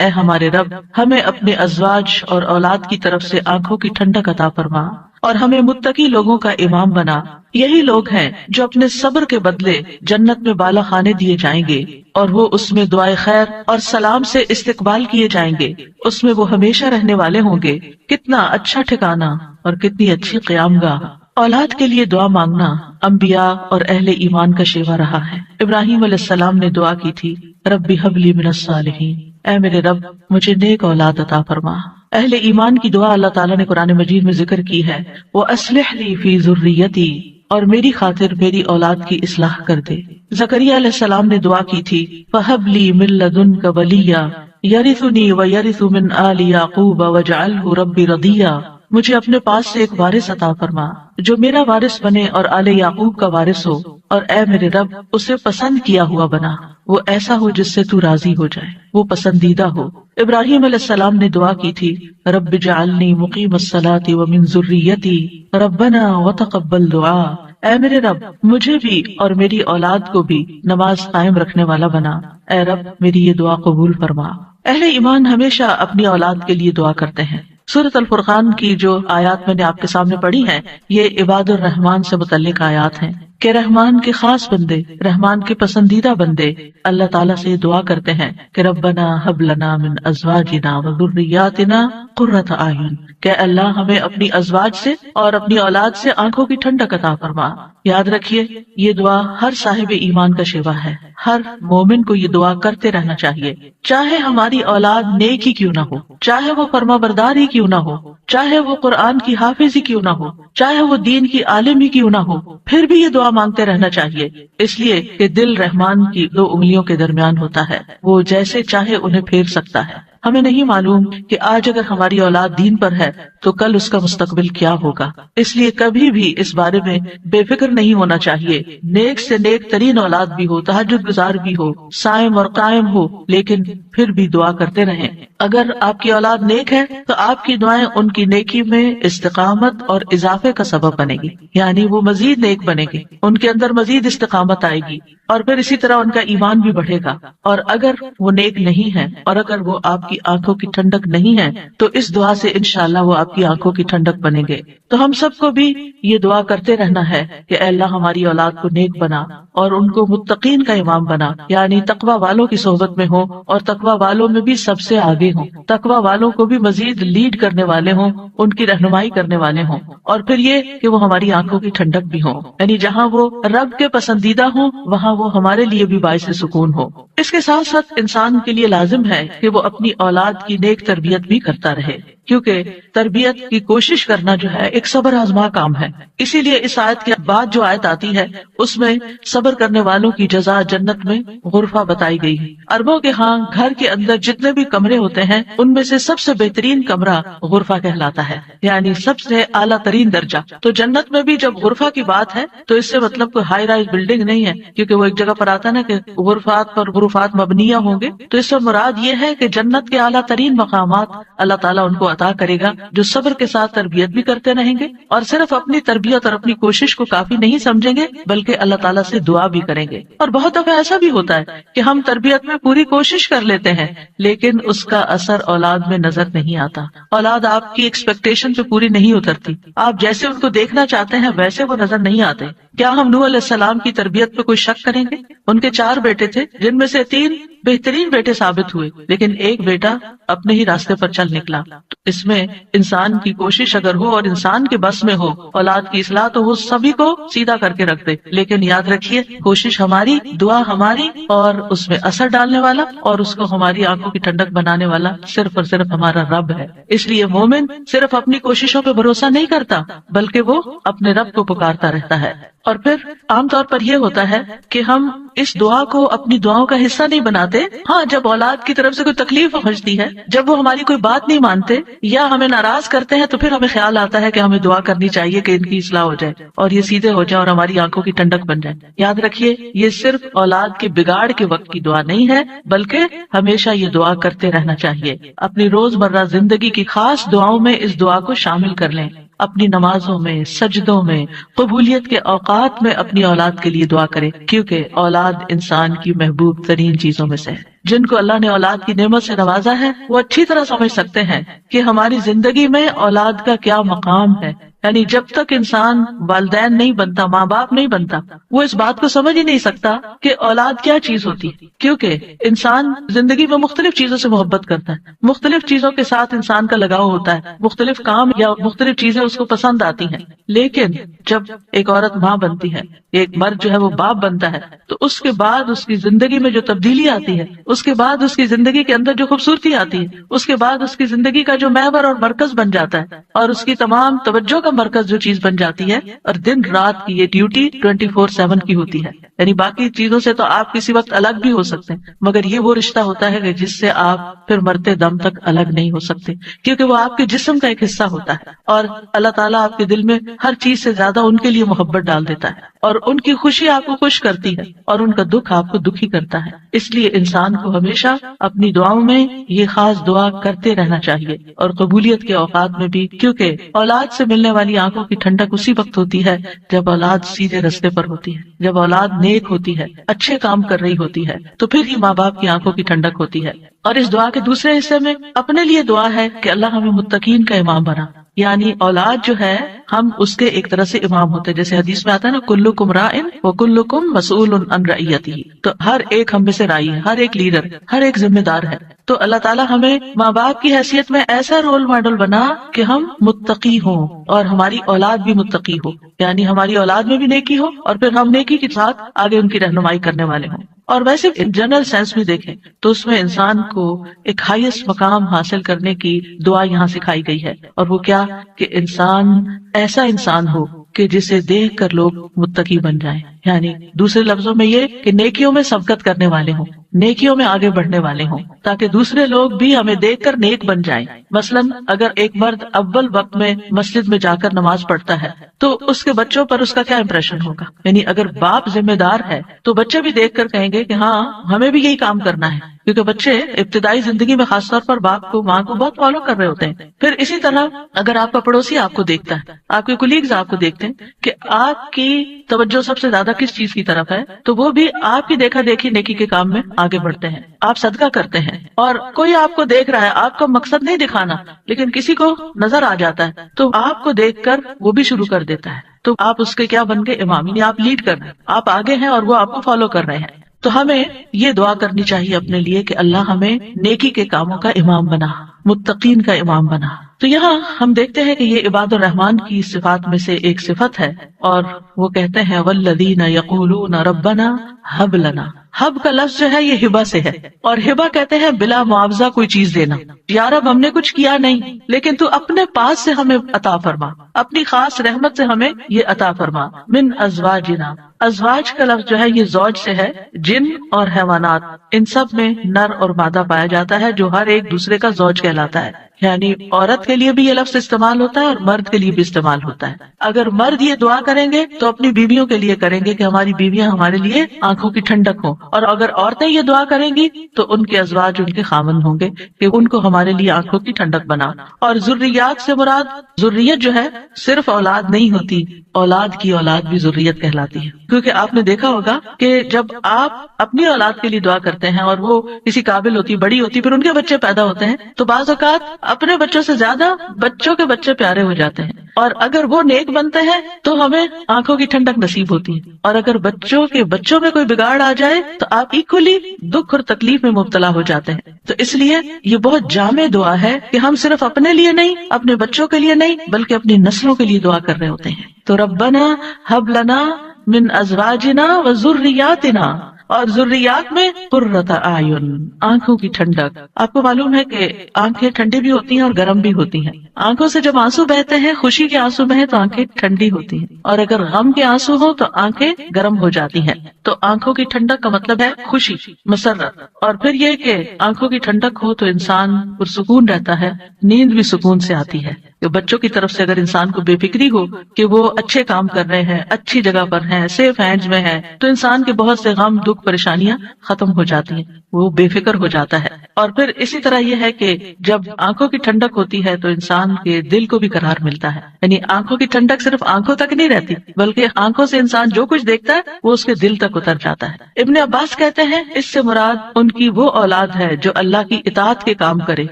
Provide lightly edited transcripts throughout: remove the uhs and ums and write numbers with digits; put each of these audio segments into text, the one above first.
اے ہمارے رب ہمیں اپنے ازواج اور اولاد کی طرف سے آنکھوں کی ٹھنڈک عطا فرما اور ہمیں متقی لوگوں کا امام بنا. یہی لوگ ہیں جو اپنے صبر کے بدلے جنت میں بالا خانے دیے جائیں گے اور وہ اس میں دعائے خیر اور سلام سے استقبال کیے جائیں گے. اس میں وہ ہمیشہ رہنے والے ہوں گے. کتنا اچھا ٹھکانہ اور کتنی اچھی قیام گاہ. اولاد کے لیے دعا مانگنا انبیاء اور اہل ایمان کا شیوا رہا ہے. ابراہیم علیہ السلام نے دعا کی تھی ربی ہب لی من الصالحین، اے میرے رب مجھے نیک اولاد عطا فرما. اہل ایمان کی دعا اللہ تعالیٰ نے قرآن مجید میں ذکر کی ہے، وَأَصْلِحْ لِي فِي ذُرِّيَّتِي، اور میری خاطر میری اولاد کی اصلاح کر دے. زکریا علیہ السلام نے دعا کی تھی فَهَبْ لِي مِن لَّدُنْكَ وَلِيًّا يَرِثُنِي وَيَرِثُ مِنْ آلِ يَعْقُوبَ وَاجْعَلْهُ رَبِّ رَضِيًّا، مجھے اپنے پاس سے ایک وارث عطا فرما جو میرا وارث بنے اور آل یعقوب کا وارث ہو، اور اے میرے رب اسے پسند کیا ہوا بنا، وہ ایسا ہو جس سے تو راضی ہو جائے، وہ پسندیدہ ہو. ابراہیم علیہ السلام نے دعا کی تھی رب اجعلنی مقیم الصلاۃ ومن ذریتی ربنا وتقبل دعا، اے میرے رب مجھے بھی اور میری اولاد کو بھی نماز قائم رکھنے والا بنا، اے رب میری یہ دعا قبول فرما. اہل ایمان ہمیشہ اپنی اولاد کے لیے دعا کرتے ہیں. سورۃ الفرقان کی جو آیات میں نے آپ کے سامنے پڑھی ہیں یہ عباد الرحمان سے متعلق آیات ہیں کہ رحمان کے خاص بندے، رحمان کے پسندیدہ بندے اللہ تعالیٰ سے دعا کرتے ہیں کہ ربنا ہب لنا من ازواجنا وذریاتنا قرۃ اعین، کہ اللہ ہمیں اپنی ازواج سے اور اپنی اولاد سے آنکھوں کی ٹھنڈک عطا فرما. یاد رکھیے یہ دعا ہر صاحب ایمان کا شیوا ہے. ہر مومن کو یہ دعا کرتے رہنا چاہیے، چاہے ہماری اولاد نیک ہی کیوں نہ ہو، چاہے وہ فرما بردار ہی کیوں نہ ہو، چاہے وہ قرآن کی حافظ ہی کیوں نہ ہو، چاہے وہ دین کی عالم ہی کیوں نہ ہو، پھر بھی یہ دعا مانگتے رہنا چاہیے، اس لیے کہ دل رحمان کی دو انگلیوں کے درمیان ہوتا ہے، وہ جیسے چاہے انہیں پھیر سکتا ہے. ہمیں نہیں معلوم کہ آج اگر ہماری اولاد دین پر ہے تو کل اس کا مستقبل کیا ہوگا، اس لیے کبھی بھی اس بارے میں بے فکر نہیں ہونا چاہیے. نیک سے نیک ترین اولاد بھی ہو، تہجد گزار بھی ہو، صائم اور قائم ہو، لیکن پھر بھی دعا کرتے رہیں. اگر آپ کی اولاد نیک ہے تو آپ کی دعائیں ان کی نیکی میں استقامت اور اضافے کا سبب بنے گی، یعنی وہ مزید نیک بنے گی، ان کے اندر مزید استقامت آئے گی اور پھر اسی طرح ان کا ایمان بھی بڑھے گا. اور اگر وہ نیک نہیں ہے اور اگر وہ آپ کی آنکھوں کی ٹھنڈک نہیں ہے تو اس دعا سے انشاءاللہ وہ آپ کی آنکھوں کی ٹھنڈک بنیں گے. تو ہم سب کو بھی یہ دعا کرتے رہنا ہے کہ اے اللہ ہماری اولاد کو نیک بنا اور ان کو متقین کا امام بنا، یعنی تقوی والوں کی صحبت میں ہوں اور تقوی والوں میں بھی سب سے آگے ہوں، تقوی والوں کو بھی مزید لیڈ کرنے والے ہوں، ان کی رہنمائی کرنے والے ہوں، اور پھر یہ کہ وہ ہماری آنکھوں کی ٹھنڈک بھی ہوں، یعنی جہاں وہ رب کے پسندیدہ ہوں وہاں وہ ہمارے لیے بھی باعث سکون ہو. اس کے ساتھ ساتھ انسان کے لیے لازم ہے کہ وہ اپنی اولاد کی نیک تربیت بھی کرتا رہے، کیونکہ تربیت کی کوشش کرنا جو ہے ایک صبر آزما کام ہے. اسی لیے اس آیت کے بعد جو آیت آتی ہے اس میں صبر کرنے والوں کی جزا جنت میں غرفہ بتائی گئی ہے. عربوں کے ہاں گھر کے اندر جتنے بھی کمرے ہوتے ہیں ان میں سے سب سے بہترین کمرہ غرفہ کہلاتا ہے، یعنی سب سے اعلیٰ ترین درجہ. تو جنت میں بھی جب غرفہ کی بات ہے تو اس سے مطلب کوئی ہائی رائز بلڈنگ نہیں ہے، کیونکہ وہ ایک جگہ پر آتا نا کہ غرفات پر غرفات مبنیہ ہوں گے، تو اس سے مراد یہ ہے کہ جنت کے اعلیٰ ترین مقامات اللہ تعالیٰ ان کو عطا کرے گا جو صبر کے ساتھ تربیت بھی کرتے رہیں گے اور صرف اپنی تربیت اور اپنی کوشش کو کافی نہیں سمجھیں گے بلکہ اللہ تعالیٰ سے دعا بھی کریں گے. اور بہت دفعہ ایسا بھی ہوتا ہے کہ ہم تربیت میں پوری کوشش کر لیتے ہیں لیکن اس کا اثر اولاد میں نظر نہیں آتا، اولاد آپ کی ایکسپیکٹیشن پہ پوری نہیں اترتی، آپ جیسے ان کو دیکھنا چاہتے ہیں ویسے وہ نظر نہیں آتے. کیا ہم نوح علیہ السلام کی تربیت پہ کوئی شک کریں گے؟ ان کے 4 بیٹے تھے جن میں سے 3 بہترین بیٹے ثابت ہوئے لیکن ایک بیٹا اپنے ہی راستے پر چل نکلا. اس میں انسان کی کوشش اگر ہو اور انسان کے بس میں ہو اولاد کی اصلاح تو وہ سبھی کو سیدھا کر کے رکھ دے، لیکن یاد رکھیے کوشش ہماری، دعا ہماری، اور اس میں اثر ڈالنے والا اور اس کو ہماری آنکھوں کی ٹھنڈک بنانے والا صرف اور صرف ہمارا رب ہے. اس لیے مومن صرف اپنی کوششوں پہ بھروسہ نہیں کرتا بلکہ وہ اپنے رب کو پکارتا رہتا ہے. اور پھر عام طور پر یہ ہوتا ہے کہ ہم اس دعا کو اپنی دعاؤں کا حصہ نہیں بناتے. ہاں جب اولاد کی طرف سے کوئی تکلیف پہنچتی ہے، جب وہ ہماری کوئی بات نہیں مانتے یا ہمیں ناراض کرتے ہیں تو پھر ہمیں خیال آتا ہے کہ ہمیں دعا کرنی چاہیے کہ ان کی اصلاح ہو جائے اور یہ سیدھے ہو جائے اور ہماری آنکھوں کی ٹھنڈک بن جائے. یاد رکھیے یہ صرف اولاد کے بگاڑ کے وقت کی دعا نہیں ہے بلکہ ہمیشہ یہ دعا کرتے رہنا چاہیے. اپنی روزمرہ زندگی کی خاص دعاؤں میں اس دعا کو شامل کر لیں، اپنی نمازوں میں، سجدوں میں، قبولیت کے اوقات میں اپنی اولاد کے لیے دعا کریں، کیونکہ اولاد انسان کی محبوب ترین چیزوں میں سے ہے. جن کو اللہ نے اولاد کی نعمت سے نوازا ہے وہ اچھی طرح سمجھ سکتے ہیں کہ ہماری زندگی میں اولاد کا کیا مقام ہے. یعنی جب تک انسان والدین نہیں بنتا، ماں باپ نہیں بنتا، وہ اس بات کو سمجھ ہی نہیں سکتا کہ اولاد کیا چیز ہوتی ہے. کیونکہ انسان زندگی میں مختلف چیزوں سے محبت کرتا ہے، مختلف چیزوں کے ساتھ انسان کا لگاؤ ہوتا ہے، مختلف کام یا مختلف چیزیں اس کو پسند آتی ہیں. لیکن جب ایک عورت ماں بنتی ہے، ایک مرد جو ہے وہ باپ بنتا ہے، تو اس کے بعد اس کی زندگی میں جو تبدیلی آتی ہے، اس کے بعد اس کی زندگی کے اندر جو خوبصورتی آتی ہے، اس کے بعد اس کی زندگی کا جو محور اور مرکز بن جاتا ہے، اور اس کی تمام توجہ کا مرکز جو چیز بن جاتی ہے، اور دن رات کی یہ ڈیوٹی 24/7 کی ہوتی ہے. یعنی باقی چیزوں سے تو آپ کسی وقت الگ بھی ہو سکتے ہیں، مگر یہ وہ رشتہ ہوتا ہے کہ جس سے آپ پھر مرتے دم تک الگ نہیں ہو سکتے، کیونکہ وہ آپ کے جسم کا ایک حصہ ہوتا ہے. اور اللہ تعالیٰ آپ کے دل میں ہر چیز سے زیادہ ان کے لیے محبت ڈال دیتا ہے، اور ان کی خوشی آپ کو خوش کرتی ہے، اور ان کا دکھ آپ کو دکھی کرتا ہے. اس لیے انسان کو ہمیشہ اپنی دعاؤں میں یہ خاص دعا کرتے رہنا چاہیے، اور قبولیت کے اوقات میں بھی، کیونکہ اولاد سے ملنے والی آنکھوں کی ٹھنڈک اسی وقت ہوتی ہے جب اولاد سیدھے رستے پر ہوتی ہے، جب اولاد نیک ہوتی ہے، اچھے کام کر رہی ہوتی ہے، تو پھر ہی ماں باپ کی آنکھوں کی ٹھنڈک ہوتی ہے. اور اس دعا کے دوسرے حصے میں اپنے لیے دعا ہے کہ اللہ ہمیں متقین کا امام بنا. یعنی اولاد جو ہے ہم اس کے ایک طرح سے امام ہوتے ہیں، جیسے حدیث میں آتا ہے نا، کلکم راعٍ وکلکم مسئول عن رعیتہ. تو ہر ایک ہم میں سے راعی ہے، ہر ایک لیڈر، ہر ایک ذمہ دار ہے. تو اللہ تعالیٰ ہمیں ماں باپ کی حیثیت میں ایسا رول ماڈل بنا کہ ہم متقی ہوں اور ہماری اولاد بھی متقی ہو. یعنی ہماری اولاد میں بھی نیکی ہو، اور پھر ہم نیکی کے ساتھ آگے ان کی رہنمائی کرنے والے ہوں. اور ویسے جنرل سینس میں دیکھیں تو اس میں انسان کو ایک ہائیسٹ مقام حاصل کرنے کی دعا یہاں سکھائی گئی ہے، اور وہ کیا کہ انسان ایسا انسان ہو کہ جسے دیکھ کر لوگ متقی بن جائیں. یعنی دوسرے لفظوں میں یہ کہ نیکیوں میں سبقت کرنے والے ہوں، نیکیوں میں آگے بڑھنے والے ہوں، تاکہ دوسرے لوگ بھی ہمیں دیکھ کر نیک بن جائیں. مثلا اگر ایک مرد اول وقت میں مسجد میں جا کر نماز پڑھتا ہے تو اس کے بچوں پر اس کا کیا امپریشن ہوگا. یعنی اگر باپ ذمہ دار ہے تو بچے بھی دیکھ کر کہیں گے کہ ہاں ہمیں بھی یہی کام کرنا ہے، کیونکہ بچے ابتدائی زندگی میں خاص طور پر باپ کو، ماں کو بہت فالو کر رہے ہوتے ہیں. پھر اسی طرح اگر آپ کا پڑوسی آپ کو دیکھتا ہے، آپ کے کولیگز آپ کو دیکھتے ہیں کہ آپ کی توجہ سب سے زیادہ کس چیز کی طرف ہے، تو وہ بھی آپ کی دیکھا دیکھی نیکی کے کام میں آگے بڑھتے ہیں. آپ صدقہ کرتے ہیں، اور کوئی آپ کو دیکھ رہا ہے، آپ کا مقصد نہیں دکھانا، لیکن کسی کو نظر آ جاتا ہے تو آپ کو دیکھ کر وہ بھی شروع کر دیتا ہے، تو آپ اس کے کیا بن گئے؟ امام. یعنی آپ لیڈ کر رہے ہیں، آپ آگے ہیں اور وہ آپ کو فالو کر رہے ہیں. تو ہمیں یہ دعا کرنی چاہیے اپنے لیے کہ اللہ ہمیں نیکی کے کاموں کا امام بنا، متقین کا امام بنا. تو یہاں ہم دیکھتے ہیں کہ یہ عباد الرحمن کی صفات میں سے ایک صفت ہے، اور وہ کہتے ہیں والذین یقولون ربنا ہب لنا. ہب کا لفظ جو ہے یہ ہبہ سے ہے، اور ہبہ کہتے ہیں بلا معاوضہ کوئی چیز دینا. یا رب ہم نے کچھ کیا نہیں، لیکن تو اپنے پاس سے ہمیں عطا فرما، اپنی خاص رحمت سے ہمیں یہ عطا فرما. من ازواجنا، ازواج کا لفظ جو ہے یہ زوج سے ہے. جن اور حیوانات ان سب میں نر اور مادہ پایا جاتا ہے، جو ہر ایک دوسرے کا زوج کہلاتا ہے. یعنی عورت کے لیے بھی یہ لفظ استعمال ہوتا ہے اور مرد کے لیے بھی استعمال ہوتا ہے. اگر مرد یہ دعا کریں گے تو اپنی بیویوں کے لیے کریں گے کہ ہماری بیویاں ہمارے لیے آنکھوں کی ٹھنڈک ہوں، اور اگر عورتیں یہ دعا کریں گی تو ان کے ازواج ان کے خاوند ہوں گے کہ ان کو ہمارے لیے آنکھوں کی ٹھنڈک بنا. اور ذریات سے مراد ذریت جو ہے صرف اولاد نہیں ہوتی، اولاد کی اولاد بھی ذریت کہلاتی ہے. کیونکہ آپ نے دیکھا ہوگا کہ جب آپ اپنی اولاد کے لیے دعا کرتے ہیں اور وہ کسی قابل ہوتی، بڑی ہوتی، پھر ان کے بچے پیدا ہوتے ہیں، تو بعض اوقات اپنے بچوں سے زیادہ بچوں کے بچے پیارے ہو جاتے ہیں. اور اگر وہ نیک بنتے ہیں تو ہمیں آنکھوں کی ٹھنڈک نصیب ہوتی ہے، اور اگر بچوں کے بچوں میں کوئی بگاڑ آ جائے تو آپ ایکولی دکھ اور تکلیف میں مبتلا ہو جاتے ہیں. تو اس لیے یہ بہت جامع دعا ہے کہ ہم صرف اپنے لیے نہیں، اپنے بچوں کے لیے نہیں، بلکہ اپنی نسلوں کے لیے دعا کر رہے ہوتے ہیں. تو ربنا ہب لنا من ازواجنا و ذریاتنا، اور ذریات میں قرۃ اعین، آنکھوں کی ٹھنڈک. آپ کو معلوم ہے کہ آنکھیں ٹھنڈی بھی ہوتی ہیں اور گرم بھی ہوتی ہیں. آنکھوں سے جب آنسو بہتے ہیں، خوشی کے آنسو بہیں تو آنکھیں ٹھنڈی ہوتی ہیں، اور اگر غم کے آنسو ہوں تو آنکھیں گرم ہو جاتی ہیں. تو آنکھوں کی ٹھنڈک کا مطلب ہے خوشی، مسرت. اور پھر یہ کہ آنکھوں کی ٹھنڈک ہو تو انسان پرسکون رہتا ہے، نیند بھی سکون سے آتی ہے. کہ بچوں کی طرف سے اگر انسان کو بے فکری ہو کہ وہ اچھے کام کر رہے ہیں، اچھی جگہ پر ہیں، سیف ہینڈز میں ہیں، تو انسان کے بہت سے غم، دکھ، پریشانیاں ختم ہو جاتی ہیں، وہ بے فکر ہو جاتا ہے۔ اور پھر اسی طرح یہ ہے کہ جب آنکھوں کی ٹھنڈک ہوتی ہے تو انسان کے دل کو بھی قرار ملتا ہے، یعنی آنکھوں کی ٹھنڈک صرف آنکھوں تک نہیں رہتی بلکہ آنکھوں سے انسان جو کچھ دیکھتا ہے وہ اس کے دل تک اتر جاتا ہے۔ ابن عباس کہتے ہیں اس سے مراد ان کی وہ اولاد ہے جو اللہ کی اطاعت کے کام کرے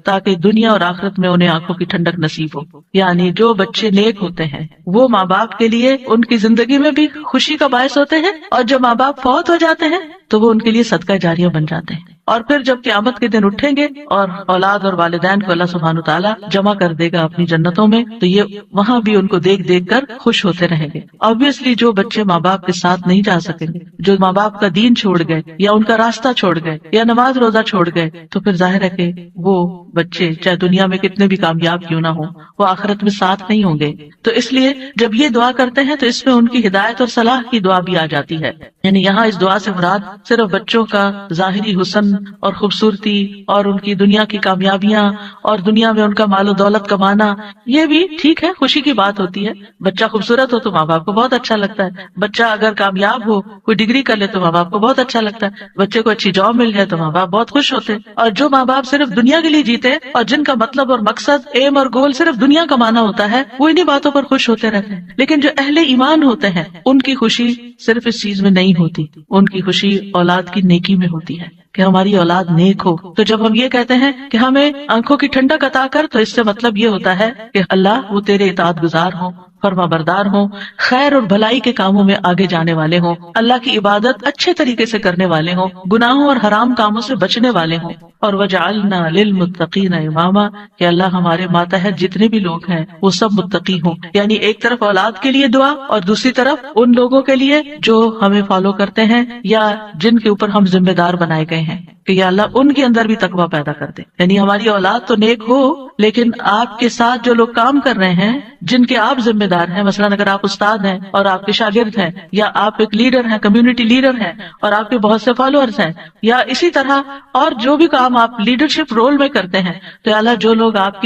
تاکہ دنیا اور آخرت میں انہیں آنکھوں کی ٹھنڈک نصیب ہو۔ یعنی جو بچے نیک ہوتے ہیں وہ ماں باپ کے لیے ان کی زندگی میں بھی خوشی کا باعث ہوتے ہیں، اور جب ماں باپ فوت ہو جاتے ہیں تو وہ ان کے لیے صدقہ جاریہ بن جاتے ہیں۔ اور پھر جب قیامت کے دن اٹھیں گے اور اولاد اور والدین کو اللہ سبحانہ تعالیٰ جمع کر دے گا اپنی جنتوں میں، تو یہ وہاں بھی ان کو دیکھ دیکھ کر خوش ہوتے رہیں گے۔ obviously جو بچے ماں باپ کے ساتھ نہیں جا سکیں گے، جو ماں باپ کا دین چھوڑ گئے یا ان کا راستہ چھوڑ گئے یا نماز روزہ چھوڑ گئے، تو پھر ظاہر ہے کہ وہ بچے چاہے دنیا میں کتنے بھی کامیاب کیوں نہ ہوں، وہ آخرت میں ساتھ نہیں ہوں گے۔ تو اس لیے جب یہ دعا کرتے ہیں تو اس میں ان کی ہدایت اور صلاح کی دعا بھی آ جاتی ہے۔ یعنی یہاں اس دعا سے مراد صرف بچوں کا ظاہری حسن اور خوبصورتی اور ان کی دنیا کی کامیابیاں اور دنیا میں ان کا مال و دولت کمانا، یہ بھی ٹھیک ہے، خوشی کی بات ہوتی ہے۔ بچہ خوبصورت ہو تو ماں باپ کو بہت اچھا لگتا ہے، بچہ اگر کامیاب ہو، کوئی ڈگری کر لے تو ماں باپ کو بہت اچھا لگتا ہے، بچے کو اچھی جاب مل جائے تو ماں باپ بہت خوش ہوتے ہیں۔ اور جو ماں باپ صرف دنیا کے لیے جیتے اور جن کا مطلب اور مقصد، ایم اور گول صرف دنیا کمانا ہوتا ہے، وہ انہی باتوں پر خوش ہوتے رہتے ہیں۔ لیکن جو اہل ایمان ہوتے ہیں ان کی خوشی صرف اس چیز میں نہیں ہوتی، ان کی خوشی اولاد کی نیکی میں ہوتی ہے کہ ہماری اولاد نیک ہو۔ تو جب ہم یہ کہتے ہیں کہ ہمیں آنکھوں کی ٹھنڈک عطا کر، تو اس سے مطلب یہ ہوتا ہے کہ اللہ وہ تیرے اطاعت گزار ہوں، فرما بردار ہوں، خیر اور بھلائی کے کاموں میں آگے جانے والے ہوں، اللہ کی عبادت اچھے طریقے سے کرنے والے ہوں، گناہوں اور حرام کاموں سے بچنے والے ہوں۔ اور وجعلنا للمتقین اماما، کہ اللہ ہمارے ماتحت جتنے بھی لوگ ہیں وہ سب متقی ہوں۔ یعنی ایک طرف اولاد کے لیے دعا اور دوسری طرف ان لوگوں کے لیے جو ہمیں فالو کرتے ہیں یا جن کے اوپر ہم ذمہ دار بنائے گئے ہیں کہ یا اللہ ان کے اندر بھی تقویٰ پیدا کر دے۔ یعنی ہماری اولاد تو نیک ہو، لیکن آپ کے ساتھ جو لوگ کام کر رہے ہیں، جن کے آپ ذمہ دار ہیں، مثلاً اگر آپ استاد ہیں اور آپ کے شاگرد ہیں، یا آپ ایک لیڈر ہیں، کمیونٹی لیڈر ہیں اور آپ کے بہت سے فالوورز ہیں، یا اسی طرح اور جو بھی کام آپ لیڈرشپ رول میں کرتے ہیں، تو اللہ جو لوگ آپ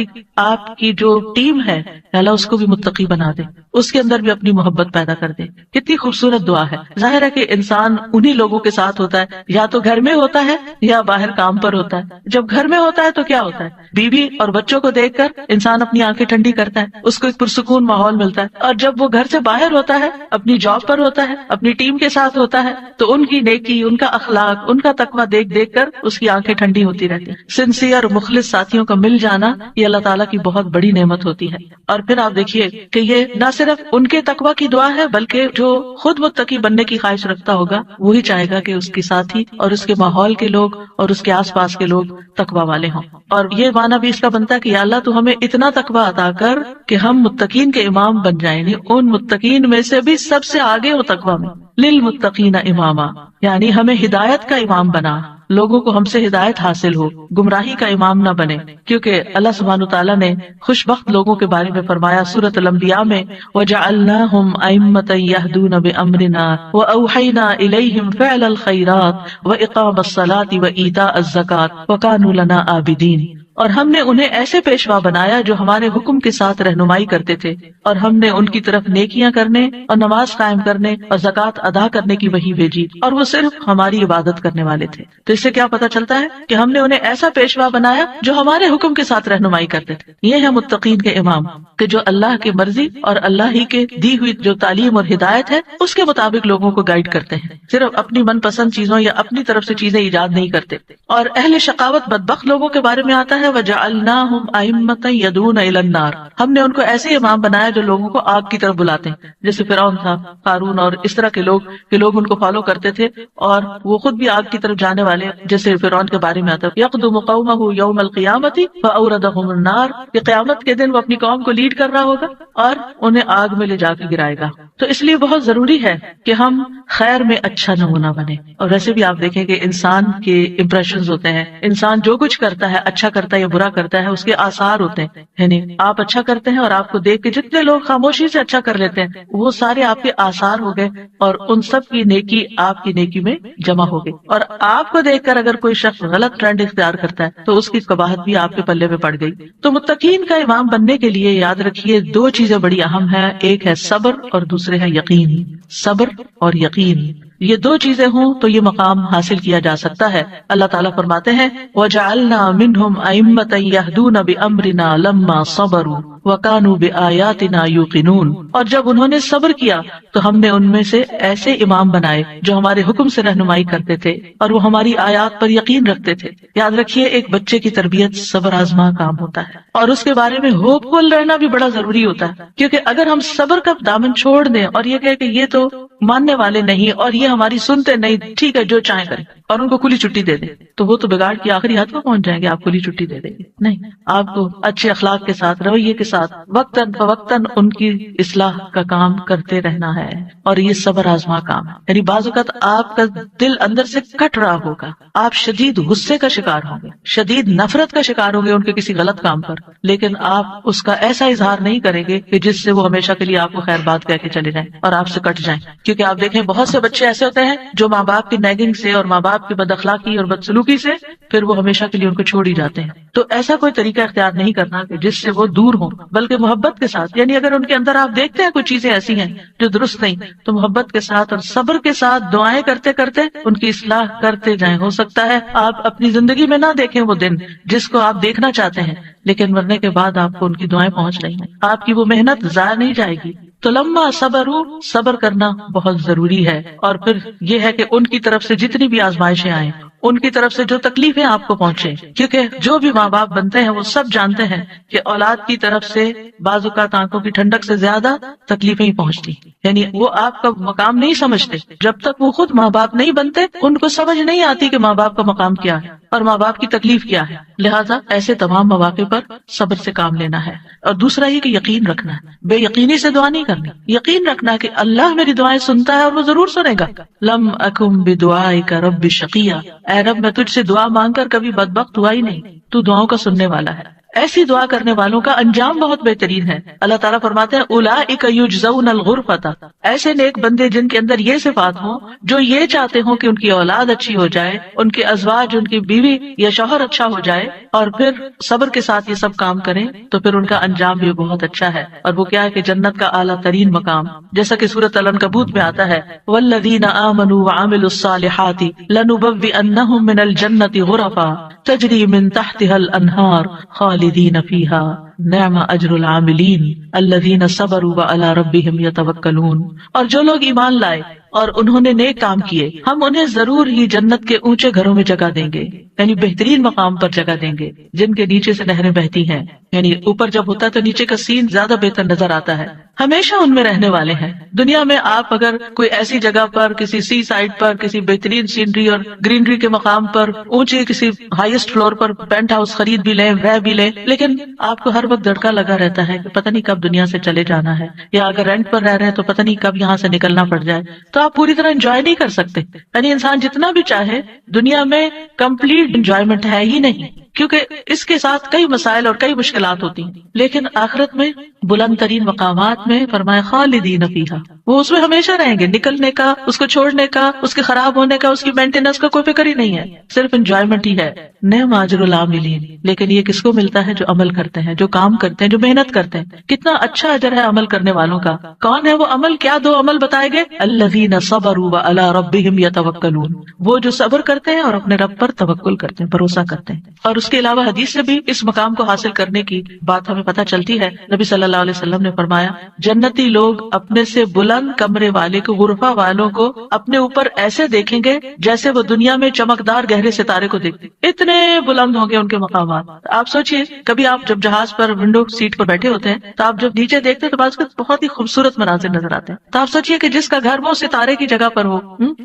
کی جو ٹیم ہے، اللہ اس کو بھی متقی بنا دے، اس کے اندر بھی اپنی محبت پیدا کر دے۔ کتنی خوبصورت دعا ہے۔ ظاہر ہے کہ انسان انہی لوگوں کے ساتھ ہوتا ہے، یا تو گھر میں ہوتا ہے یا باہر کام پر ہوتا ہے۔ جب گھر میں ہوتا ہے تو کیا ہوتا ہے، بیوی اور بچوں کو دیکھ کر انسان اپنی آنکھیں ٹھنڈی کرتا ہے، اس کو ایک پرسکون ماحول ملتا ہے۔ اور جب وہ گھر سے باہر ہوتا ہے، اپنی جاب پر ہوتا ہے، اپنی ٹیم کے ساتھ ہوتا ہے، تو ان کی نیکی، ان کا اخلاق، ان کا تقویٰ دیکھ دیکھ کر اس کی آنکھیں ٹھنڈی ہوتی رہتی ہیں۔ سنسیئر مخلص ساتھیوں کا مل جانا یہ اللہ تعالیٰ کی بہت بڑی نعمت ہوتی ہے۔ اور پھر آپ دیکھیے کہ یہ نہ صرف ان کے تقویٰ کی دعا ہے، بلکہ جو خود متقی بننے کی خواہش رکھتا ہوگا وہی چاہے گا کہ اس کے ساتھی اور اس کے ماحول کے لوگ اور اس کے آس پاس کے لوگ تقویٰ والے ہوں۔ اور یہ معنی بھی اس کا بنتا ہے کہ یا اللہ تو ہمیں اتنا تقویٰ عطا کر کہ ہم متقین کے امام بن جائیں، یعنی ان متقین میں سے بھی سب سے آگے ہو تقویٰ میں۔ للمتقین اماما، یعنی ہمیں ہدایت کا امام بنا، لوگوں کو ہم سے ہدایت حاصل ہو، گمراہی کا امام نہ بنے۔ کیونکہ اللہ سبحانہ تعالیٰ نے خوش بخت لوگوں کے بارے میں فرمایا سورۃ الانبیاء میں، وَجَعَلْنَاهُمْ أَئِمَّةً يَهْدُونَ بِأَمْرِنَا وَأَوْحَيْنَا إِلَيْهِمْ فِعْلَ الْخَيْرَاتِ وَإِقَامَ الصَّلَاةِ وَإِيتَاءَ الزَّكَاةِ وَكَانُوا لَنَا عَابِدِينَ۔ اور ہم نے انہیں ایسے پیشوا بنایا جو ہمارے حکم کے ساتھ رہنمائی کرتے تھے، اور ہم نے ان کی طرف نیکیاں کرنے اور نماز قائم کرنے اور زکوٰۃ ادا کرنے کی وحی بھیجی، اور وہ صرف ہماری عبادت کرنے والے تھے۔ تو اس سے کیا پتہ چلتا ہے کہ ہم نے انہیں ایسا پیشوا بنایا جو ہمارے حکم کے ساتھ رہنمائی کرتے تھے۔ یہ ہے متقین کے امام، کہ جو اللہ کی مرضی اور اللہ ہی کے دی ہوئی جو تعلیم اور ہدایت ہے اس کے مطابق لوگوں کو گائیڈ کرتے ہیں، صرف اپنی من پسند چیزوں یا اپنی طرف سے چیزیں ایجاد نہیں کرتے۔ اور اہل شقاوت بدبخت لوگوں کے بارے میں آتا ہے وَجَعَلْنَاهُمْ أَئِمَّةً يَدْعُونَ إِلَى النَّارِ، ہم نے ان کو ایسے امام بنایا جو لوگوں کو آگ کی طرف بلاتے ہیں، جیسے فرعون تھا، قارون اور اس طرح کے لوگ کہ لوگ ان کو فالو کرتے تھے اور وہ خود بھی آگ کی طرف جانے والے، جیسے فرعون کے بارے میں آتا ہے يَقْدُمُ قَوْمَهُ يَوْمَ الْقِيَامَةِ فَأَوْرَدَهُمُ النَّارَ، کہ قیامت کے دن وہ اپنی قوم کو لیڈ کر رہا ہوگا اور انہیں آگ میں لے جا کے گرائے گا۔ تو اس لیے بہت ضروری ہے کہ ہم خیر میں اچھا نمونہ بنے. اور ویسے بھی آپ دیکھیں کہ انسان کے امپریشنز ہوتے ہیں، انسان جو کچھ کرتا ہے، اچھا کرتا ہے یا برا کرتا ہے، اس کے آثار ہوتے ہیں. یعنی آپ اچھا کرتے ہیں اور آپ کو دیکھ کے جتنے لوگ خاموشی سے اچھا کر لیتے ہیں وہ سارے آپ کے آثار ہو گئے، اور ان سب کی نیکی آپ کی نیکی میں جمع ہو گئی. اور آپ کو دیکھ کر اگر کوئی شخص غلط ٹرینڈ اختیار کرتا ہے تو اس کی قباحت بھی آپ کے پلے میں پڑ گئی. تو متقین کا امام بننے کے لیے یاد رکھیے دو چیزیں بڑی اہم ہیں، ایک ہے صبر اور دوسرے ہے یقین. صبر اور یقین، یہ دو چیزیں ہوں تو یہ مقام حاصل کیا جا سکتا ہے. اللہ تعالیٰ فرماتے ہیں وَجَعَلْنَا مِنْهُمْ أَئِمَّةً يَهْدُونَ بِأَمْرِنَا لَمَّا صَبَرُوا وَكَانُوا بِآيَاتِنَا يُوقِنُونَ. اور جب انہوں نے صبر کیا تو ہم نے ان میں سے ایسے امام بنائے جو ہمارے حکم سے رہنمائی کرتے تھے اور وہ ہماری آیات پر یقین رکھتے تھے. یاد رکھیے ایک بچے کی تربیت صبر آزما کام ہوتا ہے، اور اس کے بارے میں ہوپ فل رہنا بھی بڑا ضروری ہوتا ہے. کیونکہ اگر ہم صبر کا دامن چھوڑ دیں اور یہ کہے کہ یہ تو ماننے والے نہیں اور یہ ہماری سنتے نہیں، ٹھیک ہے جو چاہیں کریں، اور ان کو کھلی چھٹی دے دیں، تو وہ تو بگاڑ کی آخری حد کو پہنچ جائیں گے. آپ کھلی چھٹی دے دیں گے نہیں، آپ کو اچھے اخلاق کے ساتھ، رویے کے ساتھ وقتاً فوقتاً ان کی اصلاح کا کام کرتے رہنا ہے. اور یہ صبر آزما کام ہے. یعنی بعض اوقات آپ کا دل اندر سے کٹ رہا ہوگا، آپ شدید غصے کا شکار ہوں گے، شدید نفرت کا شکار ہوں گے ان کے کسی غلط کام پر، لیکن آپ اس کا ایسا اظہار نہیں کریں گے کہ جس سے وہ ہمیشہ کے لیے آپ کو خیر بات کہہ کے چلے جائیں اور آپ سے کٹ جائیں. کیونکہ آپ دیکھیں بہت سے بچے ایسے ہوتے ہیں جو ماں باپ کی نیگنگ سے اور ماں باپ کی بد اخلاقی اور بدسلوکی سے پھر وہ ہمیشہ کے لیے ان کو چھوڑ ہی جاتے ہیں. تو ایسا کوئی طریقہ اختیار نہیں کرنا کہ جس سے وہ دور ہوں، بلکہ محبت کے ساتھ. یعنی اگر ان کے اندر آپ دیکھتے ہیں کچھ چیزیں ایسی ہیں جو درست نہیں، تو محبت کے ساتھ اور صبر کے ساتھ دعائیں کرتے کرتے ان کی اصلاح کرتے جائیں. ہو سکتا ہے آپ اپنی زندگی میں نہ دیکھیں وہ دن جس کو آپ دیکھنا چاہتے ہیں، لیکن مرنے کے بعد آپ کو ان کی دعائیں پہنچ رہی ہیں، آپ کی وہ محنت ضائع نہیں جائے گی. تو لما صبروا، صبر کرنا بہت ضروری ہے. اور پھر یہ ہے کہ ان کی طرف سے جتنی بھی آزمائشیں آئیں، ان کی طرف سے جو تکلیفیں آپ کو پہنچے، کیونکہ جو بھی ماں باپ بنتے ہیں وہ سب جانتے ہیں کہ اولاد کی طرف سے بعض اوقات آنکھوں کی ٹھنڈک سے زیادہ تکلیفیں ہی پہنچتی. یعنی وہ آپ کا مقام نہیں سمجھتے جب تک وہ خود ماں باپ نہیں بنتے، ان کو سمجھ نہیں آتی کہ ماں باپ کا مقام کیا ہے اور ماں باپ کی تکلیف کیا ہے. لہٰذا ایسے تمام مواقع پر صبر سے کام لینا ہے. اور دوسرا یہ کہ یقین رکھنا ہے، بے یقینی سے دعا نہیں کرنی، یقین رکھنا کہ اللہ میری دعائیں سنتا ہے اور وہ ضرور سنے گا. لم اکم بدعائک رب شقیا، اے رب میں تجھ سے دعا مانگ کر کبھی بدبخت ہوا ہی نہیں، تو دعاؤں کا سننے والا ہے. ایسی دعا کرنے والوں کا انجام بہت بہترین ہے. اللہ تعالیٰ فرماتے ہیں اولئک یجزون الغرفۃ، ایسے نیک بندے جن کے اندر یہ صفات ہوں، جو یہ چاہتے ہوں کہ ان کی اولاد اچھی ہو جائے، ان کے ازواج، ان کی بیوی یا شوہر اچھا ہو جائے، اور پھر صبر کے ساتھ یہ سب کام کریں، تو پھر ان کا انجام بھی بہت اچھا ہے. اور وہ کیا ہے کہ جنت کا اعلیٰ ترین مقام، جیسا کہ سورۃ العنکبوت میں آتا ہے والذین آمنوا وعملوا الصالحات لنبوئنہم من الجنۃ غرفا تجری من تحتها الانہار خالدین فیہا نعم اجر العاملین الذین صبروا وعلی ربہم یتوکلون. اور جو لوگ ایمان لائے اور انہوں نے نیک کام کیے، ہم انہیں ضرور ہی جنت کے اونچے گھروں میں جگہ دیں گے، یعنی بہترین مقام پر جگہ دیں گے جن کے نیچے سے نہریں بہتی ہیں. یعنی اوپر جب ہوتا ہے تو نیچے کا سین زیادہ بہتر نظر آتا ہے. ہمیشہ ان میں رہنے والے ہیں. دنیا میں آپ اگر کوئی ایسی جگہ پر، کسی سی سائڈ پر، کسی بہترین سینری اور گرینری کے مقام پر، اونچے کسی ہائیسٹ فلور پر پینٹ ہاؤس خرید بھی لیں، رہ بھی لیں، لیکن آپ کو ہر وقت دھڑکا لگا رہتا ہے کہ پتہ نہیں کب دنیا سے چلے جانا ہے، یا اگر رینٹ پر رہ رہے ہیں تو پتہ نہیں کب یہاں سے نکلنا پڑ جائے، تو آپ پوری طرح انجوائے نہیں کر سکتے. یعنی انسان جتنا بھی چاہے دنیا میں کمپلیٹ انجوائمنٹ ہے ہی نہیں، کیونکہ اس کے ساتھ کئی مسائل اور کئی مشکلات ہوتی ہیں. لیکن آخرت میں بلند ترین مقامات میں فرمایا خالدین فیہا، وہ اس میں ہمیشہ رہیں گے. نکلنے کا، اس کو چھوڑنے کا، اس کے خراب ہونے کا، اس کی مینٹیننس کا کوئی فکر ہی نہیں ہے، صرف انجوائمنٹ ہی ہے. نعم اجر العاملین، لیکن یہ کس کو ملتا ہے؟ جو عمل کرتے ہیں، جو کام کرتے ہیں، جو محنت کرتے ہیں. کتنا اچھا اجر ہے عمل کرنے والوں کا. کون ہے وہ عمل؟ کیا دو عمل بتائے گئے؟ الذین صبروا وعلی ربہم یتوکلون، وہ جو صبر کرتے ہیں اور اپنے رب پر توکل کرتے ہیں، بھروسہ کرتے ہیں. اور اس کے علاوہ حدیث سے بھی اس مقام کو حاصل کرنے کی بات ہمیں پتہ چلتی ہے. نبی صلی اللہ علیہ وسلم نے فرمایا جنتی لوگ اپنے سے بلند کمرے والے کو، غرفہ والوں کو اپنے اوپر ایسے دیکھیں گے جیسے وہ دنیا میں چمکدار گہرے ستارے کو دیکھتے. اتنے بلند ہوں گے ان کے مقامات. آپ سوچئے کبھی آپ جب جہاز پر ونڈو سیٹ پر بیٹھے ہوتے ہیں تو آپ جب نیچے دیکھتے ہیں تو بعض بہت ہی خوبصورت مناظر نظر آتے ہیں. تو آپ سوچئے کہ جس کا گھر وہ ستارے کی جگہ پر ہو،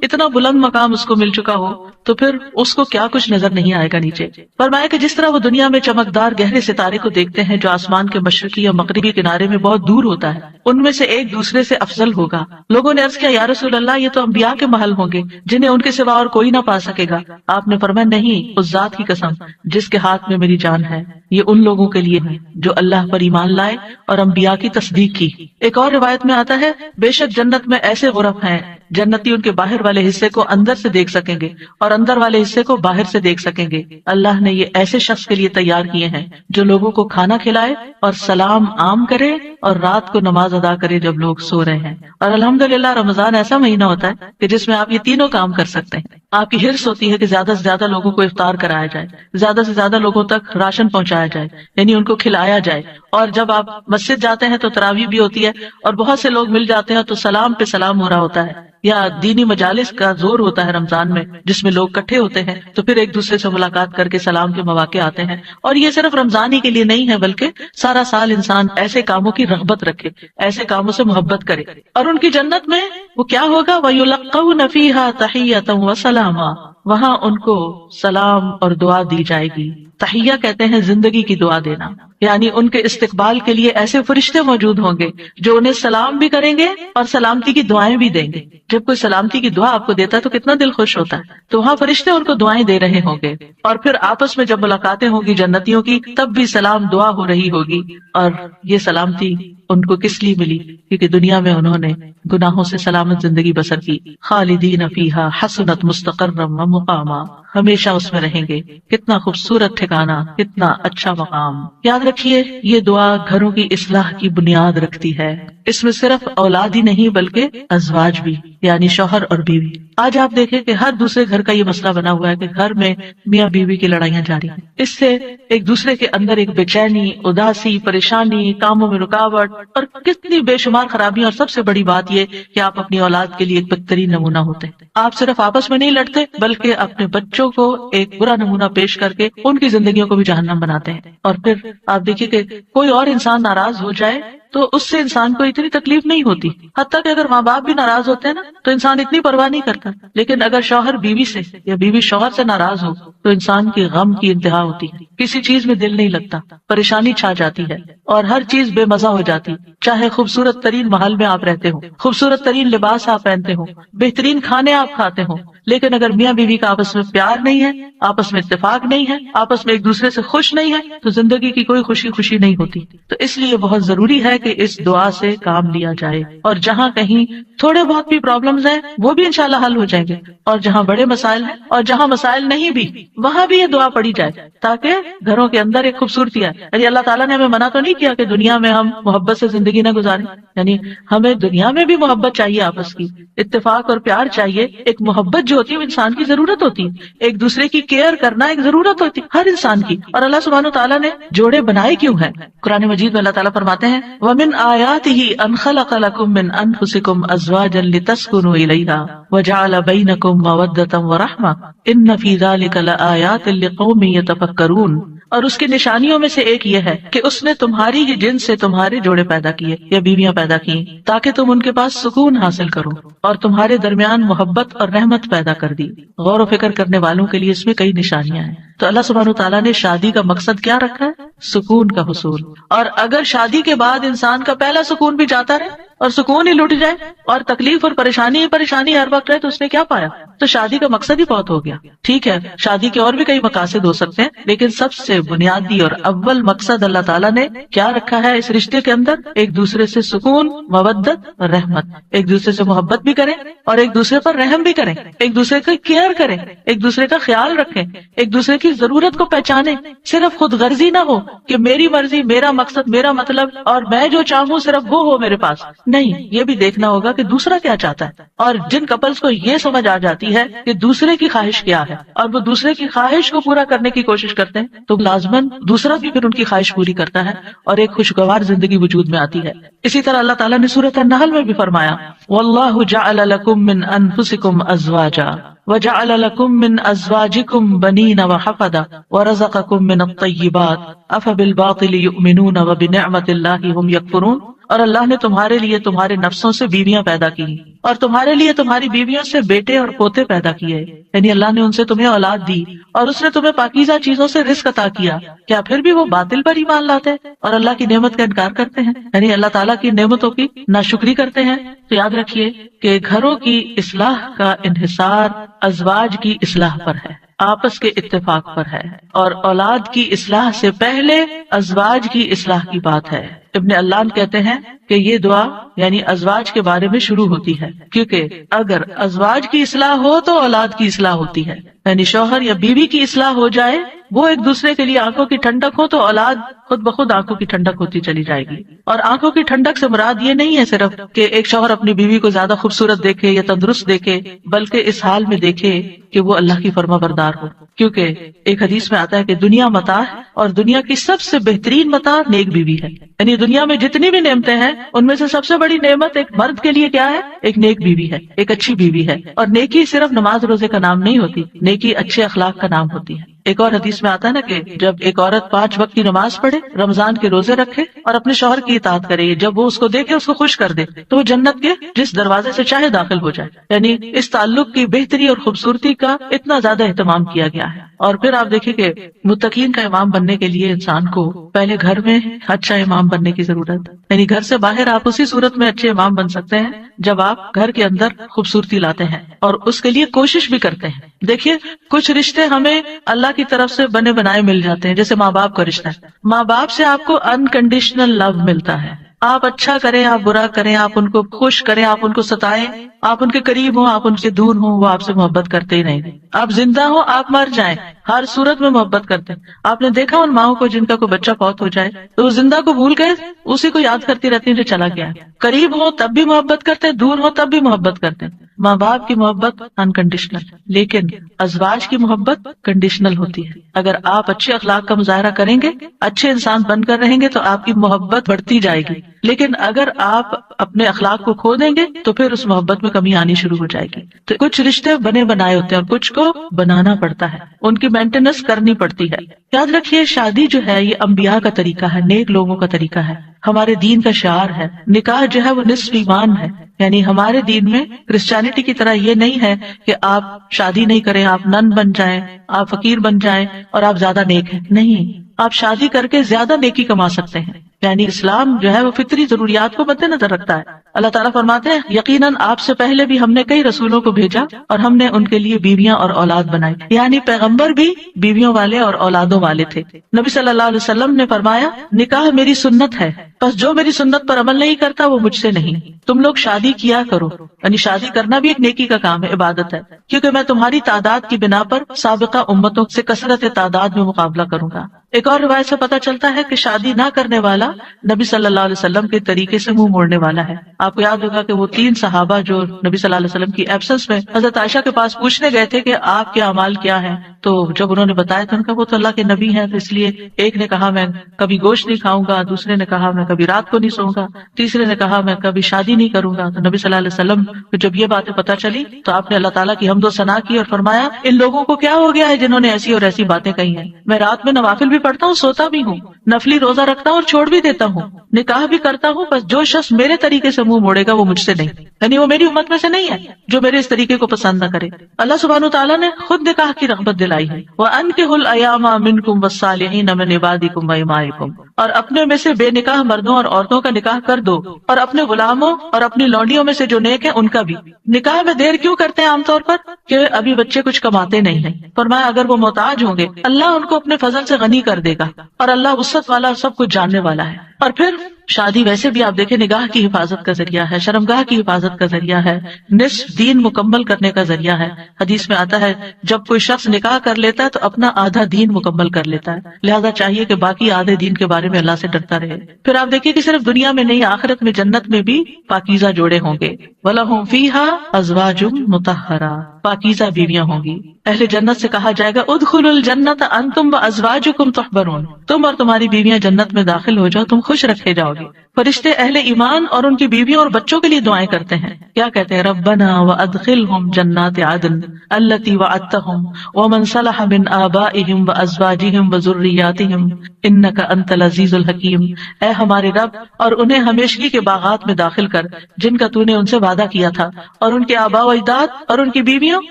اتنا بلند مقام اس کو مل چکا ہو، تو پھر اس کو کیا کچھ نظر نہیں آئے گا نیچے. فرمایا فرمایا کہ جس طرح وہ دنیا میں چمکدار گہرے ستارے کو دیکھتے ہیں جو آسمان کے مشرقی یا مغربی کنارے میں بہت دور ہوتا ہے، ان میں سے ایک دوسرے سے افضل ہوگا۔ لوگوں نے عرض کیا یا رسول اللہ یہ تو انبیاء کے محل ہوں گے جنہیں ان کے سوا اور کوئی نہ پا سکے گا۔ آپ نے فرمایا نہیں، اس ذات کی قسم جس کے ہاتھ میں میری جان ہے، یہ ان لوگوں کے لیے ہے جو اللہ پر ایمان لائے اور انبیاء کی تصدیق کی۔ ایک اور روایت میں آتا ہے بے شک جنت میں ایسے غرف ہیں جنتی ان کے باہر والے حصے کو اندر سے دیکھ سکیں گے اور اندر والے حصے کو باہر سے دیکھ سکیں گے۔ اللہ نے یہ ایسے شخص کے لیے تیار کیے ہیں جو لوگوں کو کھانا کھلائے اور سلام عام کرے اور رات کو نماز ادا کرے جب لوگ سو رہے ہیں۔ اور الحمدللہ رمضان ایسا مہینہ ہوتا ہے کہ جس میں آپ یہ تینوں کام کر سکتے ہیں۔ آپ کی حرص ہوتی ہے کہ زیادہ سے زیادہ لوگوں کو افطار کرایا جائے، زیادہ سے زیادہ لوگوں تک راشن پہنچایا جائے، یعنی ان کو کھلایا جائے۔ اور جب آپ مسجد جاتے ہیں تو تراویح بھی ہوتی ہے اور بہت سے لوگ مل جاتے ہیں تو سلام پہ سلام ہو رہا ہوتا ہے، یا دینی مجالس کا زور ہوتا ہے رمضان میں جس میں لوگ اکٹھے ہوتے ہیں تو پھر ایک دوسرے سے ملاقات کر کے سلام کے مواقع آتے ہیں۔ اور یہ صرف رمضان ہی کے لیے نہیں ہے بلکہ سارا سال انسان ایسے کاموں کی رغبت رکھے، ایسے کاموں سے محبت کرے۔ اور ان کی جنت میں وہ کیا ہوگا، وَيُلَقَّوْنَ فِيهَا تَحِيَّةً وَسَلَامًا، وہاں ان کو سلام اور دعا دی جائے گی۔ تحیہ کہتے ہیں زندگی کی دعا دینا، یعنی ان کے استقبال کے لیے ایسے فرشتے موجود ہوں گے جو انہیں سلام بھی کریں گے اور سلامتی کی دعائیں بھی دیں گے۔ جب کوئی سلامتی کی دعا آپ کو دیتا ہے تو کتنا دل خوش ہوتا ہے، تو وہاں فرشتے ان کو دعائیں دے رہے ہوں گے۔ اور پھر آپس میں جب ملاقاتیں ہوں گی جنتیوں کی تب بھی سلام دعا ہو رہی ہوگی۔ اور یہ سلامتی ان کو کس لیے ملی؟ کیونکہ دنیا میں انہوں نے گناہوں سے سلامت زندگی بسر کی۔ خالدین فیہا حسنت مستقرا ومقاما، ہمیشہ اس میں رہیں گے۔ کتنا خوبصورت ٹھکانہ، کتنا اچھا مقام۔ یاد رکھیے یہ دعا گھروں کی اصلاح کی بنیاد رکھتی ہے۔ اس میں صرف اولاد ہی نہیں بلکہ ازواج بھی، یعنی شوہر اور بیوی۔ آج آپ دیکھیں کہ ہر دوسرے گھر کا یہ مسئلہ بنا ہوا ہے کہ گھر میں میاں بیوی کی لڑائیاں جاری ہیں۔ اس سے ایک دوسرے کے اندر ایک بے چینی، اداسی، پریشانی، کاموں میں رکاوٹ اور کتنی بے شمار خرابیاں، اور سب سے بڑی بات یہ کہ آپ اپنی اولاد کے لیے ایک بہترین نمونہ ہوتے ہیں۔ آپ صرف آپس میں نہیں لڑتے بلکہ اپنے بچوں کو ایک برا نمونہ پیش کر کے ان کی زندگیوں کو بھی جہنم بناتے ہیں۔ اور پھر آپ دیکھیے کہ کوئی اور انسان ناراض ہو جائے تو اس سے انسان کو اتنی تکلیف نہیں ہوتی، حتیٰ کہ اگر ماں باپ بھی ناراض ہوتے ہیں نا تو انسان اتنی پرواہ نہیں کرتا، لیکن اگر شوہر بیوی سے یا بیوی شوہر سے ناراض ہو تو انسان کی غم کی انتہا ہوتی ہے، کسی چیز میں دل نہیں لگتا، پریشانی چھا جاتی ہے اور ہر چیز بے مزہ ہو جاتی۔ چاہے خوبصورت ترین محل میں آپ رہتے ہو، خوبصورت ترین لباس آپ پہنتے ہو، بہترین کھانے آپ کھاتے ہو، لیکن اگر میاں بیوی کا آپس میں پیار نہیں ہے، آپس میں اتفاق نہیں ہے، آپس میں ایک دوسرے سے خوش نہیں ہے تو زندگی کی کوئی خوشی نہیں ہوتی۔ تو اس لیے بہت ضروری ہے کہ اس دعا سے کام لیا جائے، اور جہاں کہیں تھوڑے بہت بھی پرابلمز ہیں وہ بھی انشاءاللہ حل ہو جائیں گے، اور جہاں بڑے مسائل ہیں اور جہاں مسائل نہیں بھی وہاں بھی یہ دعا پڑھی جائے تاکہ گھروں کے اندر ایک خوبصورتی آئے۔ یعنی اللہ تعالیٰ نے ہمیں منع تو نہیں کیا کہ دنیا میں ہم محبت سے زندگی نہ گزاریں، یعنی ہمیں دنیا میں بھی محبت چاہیے، آپس کی اتفاق اور پیار چاہیے۔ ایک محبت جو ہوتی ہے وہ انسان کی ضرورت ہوتی ہے، ایک دوسرے کی کیئر کرنا ایک ضرورت ہوتی ہے ہر انسان کی۔ اور اللہ سبحانہ وتعالیٰ نے جوڑے بنائے کیوں ہیں؟ قرآن مجید میں اللہ تعالیٰ فرماتے ہیں وَمِنْ آيَاتِهِ أَنْ خَلَقَ لَكُم مِّنْ أَنفُسِكُمْ أَزْوَاجًا لِتَسْكُنُوا إِلَيْهَا وَجَعَلَ بَيْنَكُم مَّوَدَّةً وَرَحْمَةً إِنَّ فِي ذَلِكَ لَآيَاتٍ لِقَوْمٍ يَتَفَكَّرُونَ۔ اور اس کی نشانیوں میں سے ایک یہ ہے کہ اس نے تمہاری ہی جن سے تمہارے جوڑے پیدا کیے یا بیویاں پیدا کی تاکہ تم ان کے پاس سکون حاصل کرو، اور تمہارے درمیان محبت اور رحمت پیدا کر دی۔ غور و فکر کرنے والوں کے لیے اس میں کئی نشانیاں ہیں۔ تو اللہ سبحانہ وتعالیٰ نے شادی کا مقصد کیا رکھا ہے؟ سکون کا حصول۔ اور اگر شادی کے بعد انسان کا پہلا سکون بھی جاتا رہے اور سکون ہی لٹ جائے اور تکلیف اور پریشانی ہر وقت رہے تو اس نے کیا پایا؟ تو شادی کا مقصد ہی بہت ہو گیا۔ ٹھیک ہے شادی کے اور بھی کئی مقاصد ہو سکتے ہیں، لیکن سب سے بنیادی اور اول مقصد اللہ تعالیٰ نے کیا رکھا ہے اس رشتے کے اندر؟ ایک دوسرے سے سکون، مودت اور رحمت، ایک دوسرے سے محبت بھی کریں اور ایک دوسرے پر رحم بھی کریں، ایک دوسرے کا کیئر کریں، ایک دوسرے کا خیال رکھیں، ایک دوسرے کی ضرورت کو پہچانیں۔ صرف خود غرضی نہ ہو کہ میری مرضی، میرا مقصد، میرا مطلب اور میں جو چاہوں صرف وہ ہو میرے پاس، نہیں، یہ بھی دیکھنا ہوگا کہ دوسرا کیا چاہتا ہے۔ اور جن کپلز کو یہ سمجھ آ جاتی ہے کہ دوسرے کی خواہش کیا ہے اور وہ دوسرے کی خواہش کو پورا کرنے کی کوشش کرتے ہیں تو لازماً دوسرا بھی پھر ان کی خواہش پوری کرتا ہے اور ایک خوشگوار زندگی وجود میں آتی ہے۔ اسی طرح اللہ تعالیٰ نے سورۃ النحل میں بھی فرمایا وَاللَّهُ جَعَلَ لَكُم مِّنْ أَنفُسِكُمْ أَزْوَاجًا وَجَعَلَ لَكُم مِّنْ أَزْوَاجِكُمْ بَنِينَ وَحَفَدَةً وَرَزَقَكُم مِّنَ الطَّيِّبَاتِ أَفَبِالْبَاطِلِ يُؤْمِنُونَ وَبِنِعْمَةِ اللَّهِ هُمْ يَكْفُرُونَ۔ اور اللہ نے تمہارے لیے تمہارے نفسوں سے بیویاں پیدا کی اور تمہارے لیے تمہاری بیویوں سے بیٹے اور پوتے پیدا کیے، یعنی اللہ نے ان سے تمہیں اولاد دی اور اس نے تمہیں پاکیزہ چیزوں سے رزق عطا کیا، کیا پھر بھی وہ باطل پر ایمان لاتے ہیں اور اللہ کی نعمت کا انکار کرتے ہیں، یعنی اللہ تعالیٰ کی نعمتوں کی ناشکری کرتے ہیں؟ تو یاد رکھیے کہ گھروں کی اصلاح کا انحصار ازواج کی اصلاح پر ہے، آپس کے اتفاق پر ہے، اور اولاد کی اصلاح سے پہلے ازواج کی اصلاح کی بات ہے۔ ابن علان کہتے ہیں کہ یہ دعا یعنی ازواج کے بارے میں شروع ہوتی ہے، کیونکہ اگر ازواج کی اصلاح ہو تو اولاد کی اصلاح ہوتی ہے، یعنی شوہر یا بیوی کی اصلاح ہو جائے، وہ ایک دوسرے کے لیے آنکھوں کی ٹھنڈک ہو، تو اولاد خود بخود آنکھوں کی ٹھنڈک ہوتی چلی جائے گی۔ اور آنکھوں کی ٹھنڈک سے مراد یہ نہیں ہے صرف کہ ایک شوہر اپنی بیوی کو زیادہ خوبصورت دیکھے یا تندرست دیکھے، بلکہ اس حال میں دیکھے کہ وہ اللہ کی فرما بردار ہو، کیونکہ ایک حدیث میں آتا ہے کہ دنیا متاع ہے اور دنیا کی سب سے بہترین متاع نیک بیوی ہے، یعنی دنیا میں جتنی بھی نعمتیں ہیں ان میں سے سب سے بڑی نعمت ایک مرد کے لیے کیا ہے؟ ایک نیک بیوی ہے، ایک اچھی بیوی ہے۔ اور نیکی صرف نماز روزے کا نام نہیں ہوتی، نیکی اچھے اخلاق کا نام ہوتی ہے۔ ایک اور حدیث میں آتا ہے نا کہ جب ایک عورت 5 وقت کی نماز پڑھے، رمضان کے روزے رکھے اور اپنے شوہر کی اطاعت کرے، جب وہ اس کو دیکھے اس کو خوش کر دے تو وہ جنت کے جس دروازے سے چاہے داخل ہو جائے، یعنی اس تعلق کی بہتری اور خوبصورتی کا اتنا زیادہ اہتمام کیا گیا ہے۔ اور پھر آپ دیکھیں کہ متقین کا امام بننے کے لیے انسان کو پہلے گھر میں اچھا امام بننے کی ضرورت ہے، یعنی گھر سے باہر آپ اسی صورت میں اچھے امام بن سکتے ہیں جب آپ گھر کے اندر خوبصورتی لاتے ہیں اور اس کے لیے کوشش بھی کرتے ہیں۔ دیکھیے کچھ رشتے ہمیں اللہ کی طرف سے بنے بنائے مل جاتے ہیں، جیسے ماں باپ کا رشتہ ہے، ماں باپ سے آپ کو انکنڈیشنل لو ملتا ہے، آپ اچھا کریں آپ برا کریں، آپ ان کو خوش کریں آپ ان کو ستائیں، آپ ان کے قریب ہوں آپ ان سے دور ہوں، وہ آپ سے محبت کرتے ہی نہیں، آپ زندہ ہوں آپ مر جائیں، ہر صورت میں محبت کرتے ہیں۔ آپ نے دیکھا ان ماؤں کو جن کا کوئی بچہ فوت ہو جائے تو وہ زندہ کو بھول گئے، اسی کو یاد کرتی رہتی ہیں جو چلا گیا ہے، قریب ہو تب بھی محبت کرتے ہیں، دور ہو تب بھی محبت کرتے ہیں۔ ماں باپ کی محبت انکنڈیشنل، لیکن ازواج کی محبت کنڈیشنل ہوتی ہے۔ اگر آپ اچھے اخلاق کا مظاہرہ کریں گے، اچھے انسان بن کر رہیں گے تو آپ کی محبت بڑھتی جائے گی، لیکن اگر آپ اپنے اخلاق کو کھو دیں گے تو پھر اس محبت میں کمی آنی شروع ہو جائے گی۔ تو کچھ رشتے بنے بنائے ہوتے ہیں اور کچھ کو بنانا پڑتا ہے، ان کی مینٹیننس کرنی پڑتی ہے۔ یاد رکھیے شادی جو ہے یہ انبیاء کا طریقہ ہے، نیک لوگوں کا طریقہ ہے، ہمارے دین کا شعار ہے۔ نکاح جو ہے وہ نصف ایمان ہے، یعنی ہمارے دین میں کرسچینٹی کی طرح یہ نہیں ہے کہ آپ شادی نہیں کریں، آپ نن بن جائیں، آپ فقیر بن جائیں اور آپ زیادہ نیک ہیں، نہیں، آپ شادی کر کے زیادہ نیکی کما سکتے ہیں۔ یعنی اسلام جو ہے وہ فطری ضروریات کو مد نظر رکھتا ہے۔ اللہ تعالیٰ فرماتے ہیں یقیناً آپ سے پہلے بھی ہم نے کئی رسولوں کو بھیجا اور ہم نے ان کے لیے بیویاں اور اولاد بنائی، یعنی پیغمبر بھی بیویوں والے اور اولادوں والے تھے۔ نبی صلی اللہ علیہ وسلم نے فرمایا نکاح میری سنت ہے، بس جو میری سنت پر عمل نہیں کرتا وہ مجھ سے نہیں۔ تم لوگ شادی کیا کرو، یعنی شادی کرنا بھی ایک نیکی کا کام ہے، عبادت ہے، کیونکہ میں تمہاری تعداد کی بنا پر سابقہ امتوں سے کثرت تعداد میں مقابلہ کروں گا۔ ایک اور روایت سے پتہ چلتا ہے کہ شادی نہ کرنے والا نبی صلی اللہ علیہ وسلم کے طریقے سے منہ موڑنے والا ہے۔ آپ کو یاد ہوگا کہ وہ 3 صحابہ جو نبی صلی اللہ علیہ وسلم کی ایبسنس میں حضرت عائشہ کے پاس پوچھنے گئے تھے کہ آپ کے اعمال کیا ہیں، تو جب انہوں نے بتایا تو ان کا وہ تو اللہ کے نبی ہیں، تو اس لیے ایک نے کہا میں کبھی گوشت نہیں کھاؤں گا، دوسرے نے کہا میں کبھی رات کو نہیں سوؤں گا، تیسرے نے کہا میں کبھی شادی نہیں کروں گا۔ تو نبی صلی اللہ علیہ وسلم کو جب یہ باتیں پتہ چلی تو آپ نے اللہ تعالیٰ کی حمد و ثنا کی اور فرمایا ان لوگوں کو کیا ہو گیا ہے جنہوں نے ایسی اور ایسی باتیں کہی ہیں، میں رات میں نوافل بھی پڑھتا ہوں، سوتا بھی ہوں، نفلی روزہ رکھتا ہوں اور چھوڑ بھی دیتا ہوں، نکاح بھی کرتا ہوں، بس جو شخص میرے طریقے سے منہ موڑے گا وہ مجھ سے نہیں، یعنی وہ میری امت میں سے نہیں ہے جو میرے اس طریقے کو پسند نہ کرے۔ اللہ سبحانہ وتعالیٰ نے خود نکاح کی رغبت دلائی ہے، وَأَنكِحُوا الْأَيَامَ مِنكُمْ وَالصَّالِحِينَ مِنْ عِبَادِكُمْ وَإِمَائِكُمْ، اور اپنے میں سے بے نکاح مردوں اور عورتوں کا نکاح کر دو، اور اپنے غلاموں اور اپنی لونڈیوں میں سے جو نیک ہیں ان کا بھی۔ نکاح میں دیر کیوں کرتے ہیں عام طور پر؟ کہ ابھی بچے کچھ کماتے نہیں ہیں۔ فرمایا اگر وہ محتاج ہوں گے اللہ ان کو اپنے فضل سے غنی کر دے گا، اور اللہ وسعت والا سب کچھ جاننے والا ہے۔ اور پھر شادی ویسے بھی آپ دیکھیں نگاہ کی حفاظت کا ذریعہ ہے، شرمگاہ کی حفاظت کا ذریعہ ہے، نصف دین مکمل کرنے کا ذریعہ ہے۔ حدیث میں آتا ہے جب کوئی شخص نکاح کر لیتا ہے تو اپنا آدھا دین مکمل کر لیتا ہے، لہذا چاہیے کہ باقی آدھے دین کے بارے میں اللہ سے ڈرتا رہے۔ پھر آپ دیکھیے کہ صرف دنیا میں نہیں آخرت میں جنت میں بھی پاکیزہ جوڑے ہوں گے، وَلَهُمْ فِيهَا أَزْوَاجٌ مُطَهَّرَةٌ، پاکیزہ بیویاں ہوں گی۔ اہل جنت سے کہا جائے گا ادخلوا الجنت انتم وازواجکم تحبرون، تم اور تمہاری بیویاں جنت میں داخل ہو جاؤ، تم خوش رکھے جاؤ گے۔ فرشتے اہل ایمان اور ان کی بیویوں اور بچوں کے لیے دعائیں کرتے ہیں. کیا کہتے ہیں؟ ربنا وادخلهم جنات عدن التي وعدتهم ومن صلح من آبائهم وازواجهم وذرياتهم انك انت العزيز الحكيم. اے ہمارے رب، اور انہیں ہمیشگی کے باغات میں داخل کر جن کا تو نے ان سے وعدہ کیا تھا، اور ان کے آباء و اجداد اور ان کی بیویوں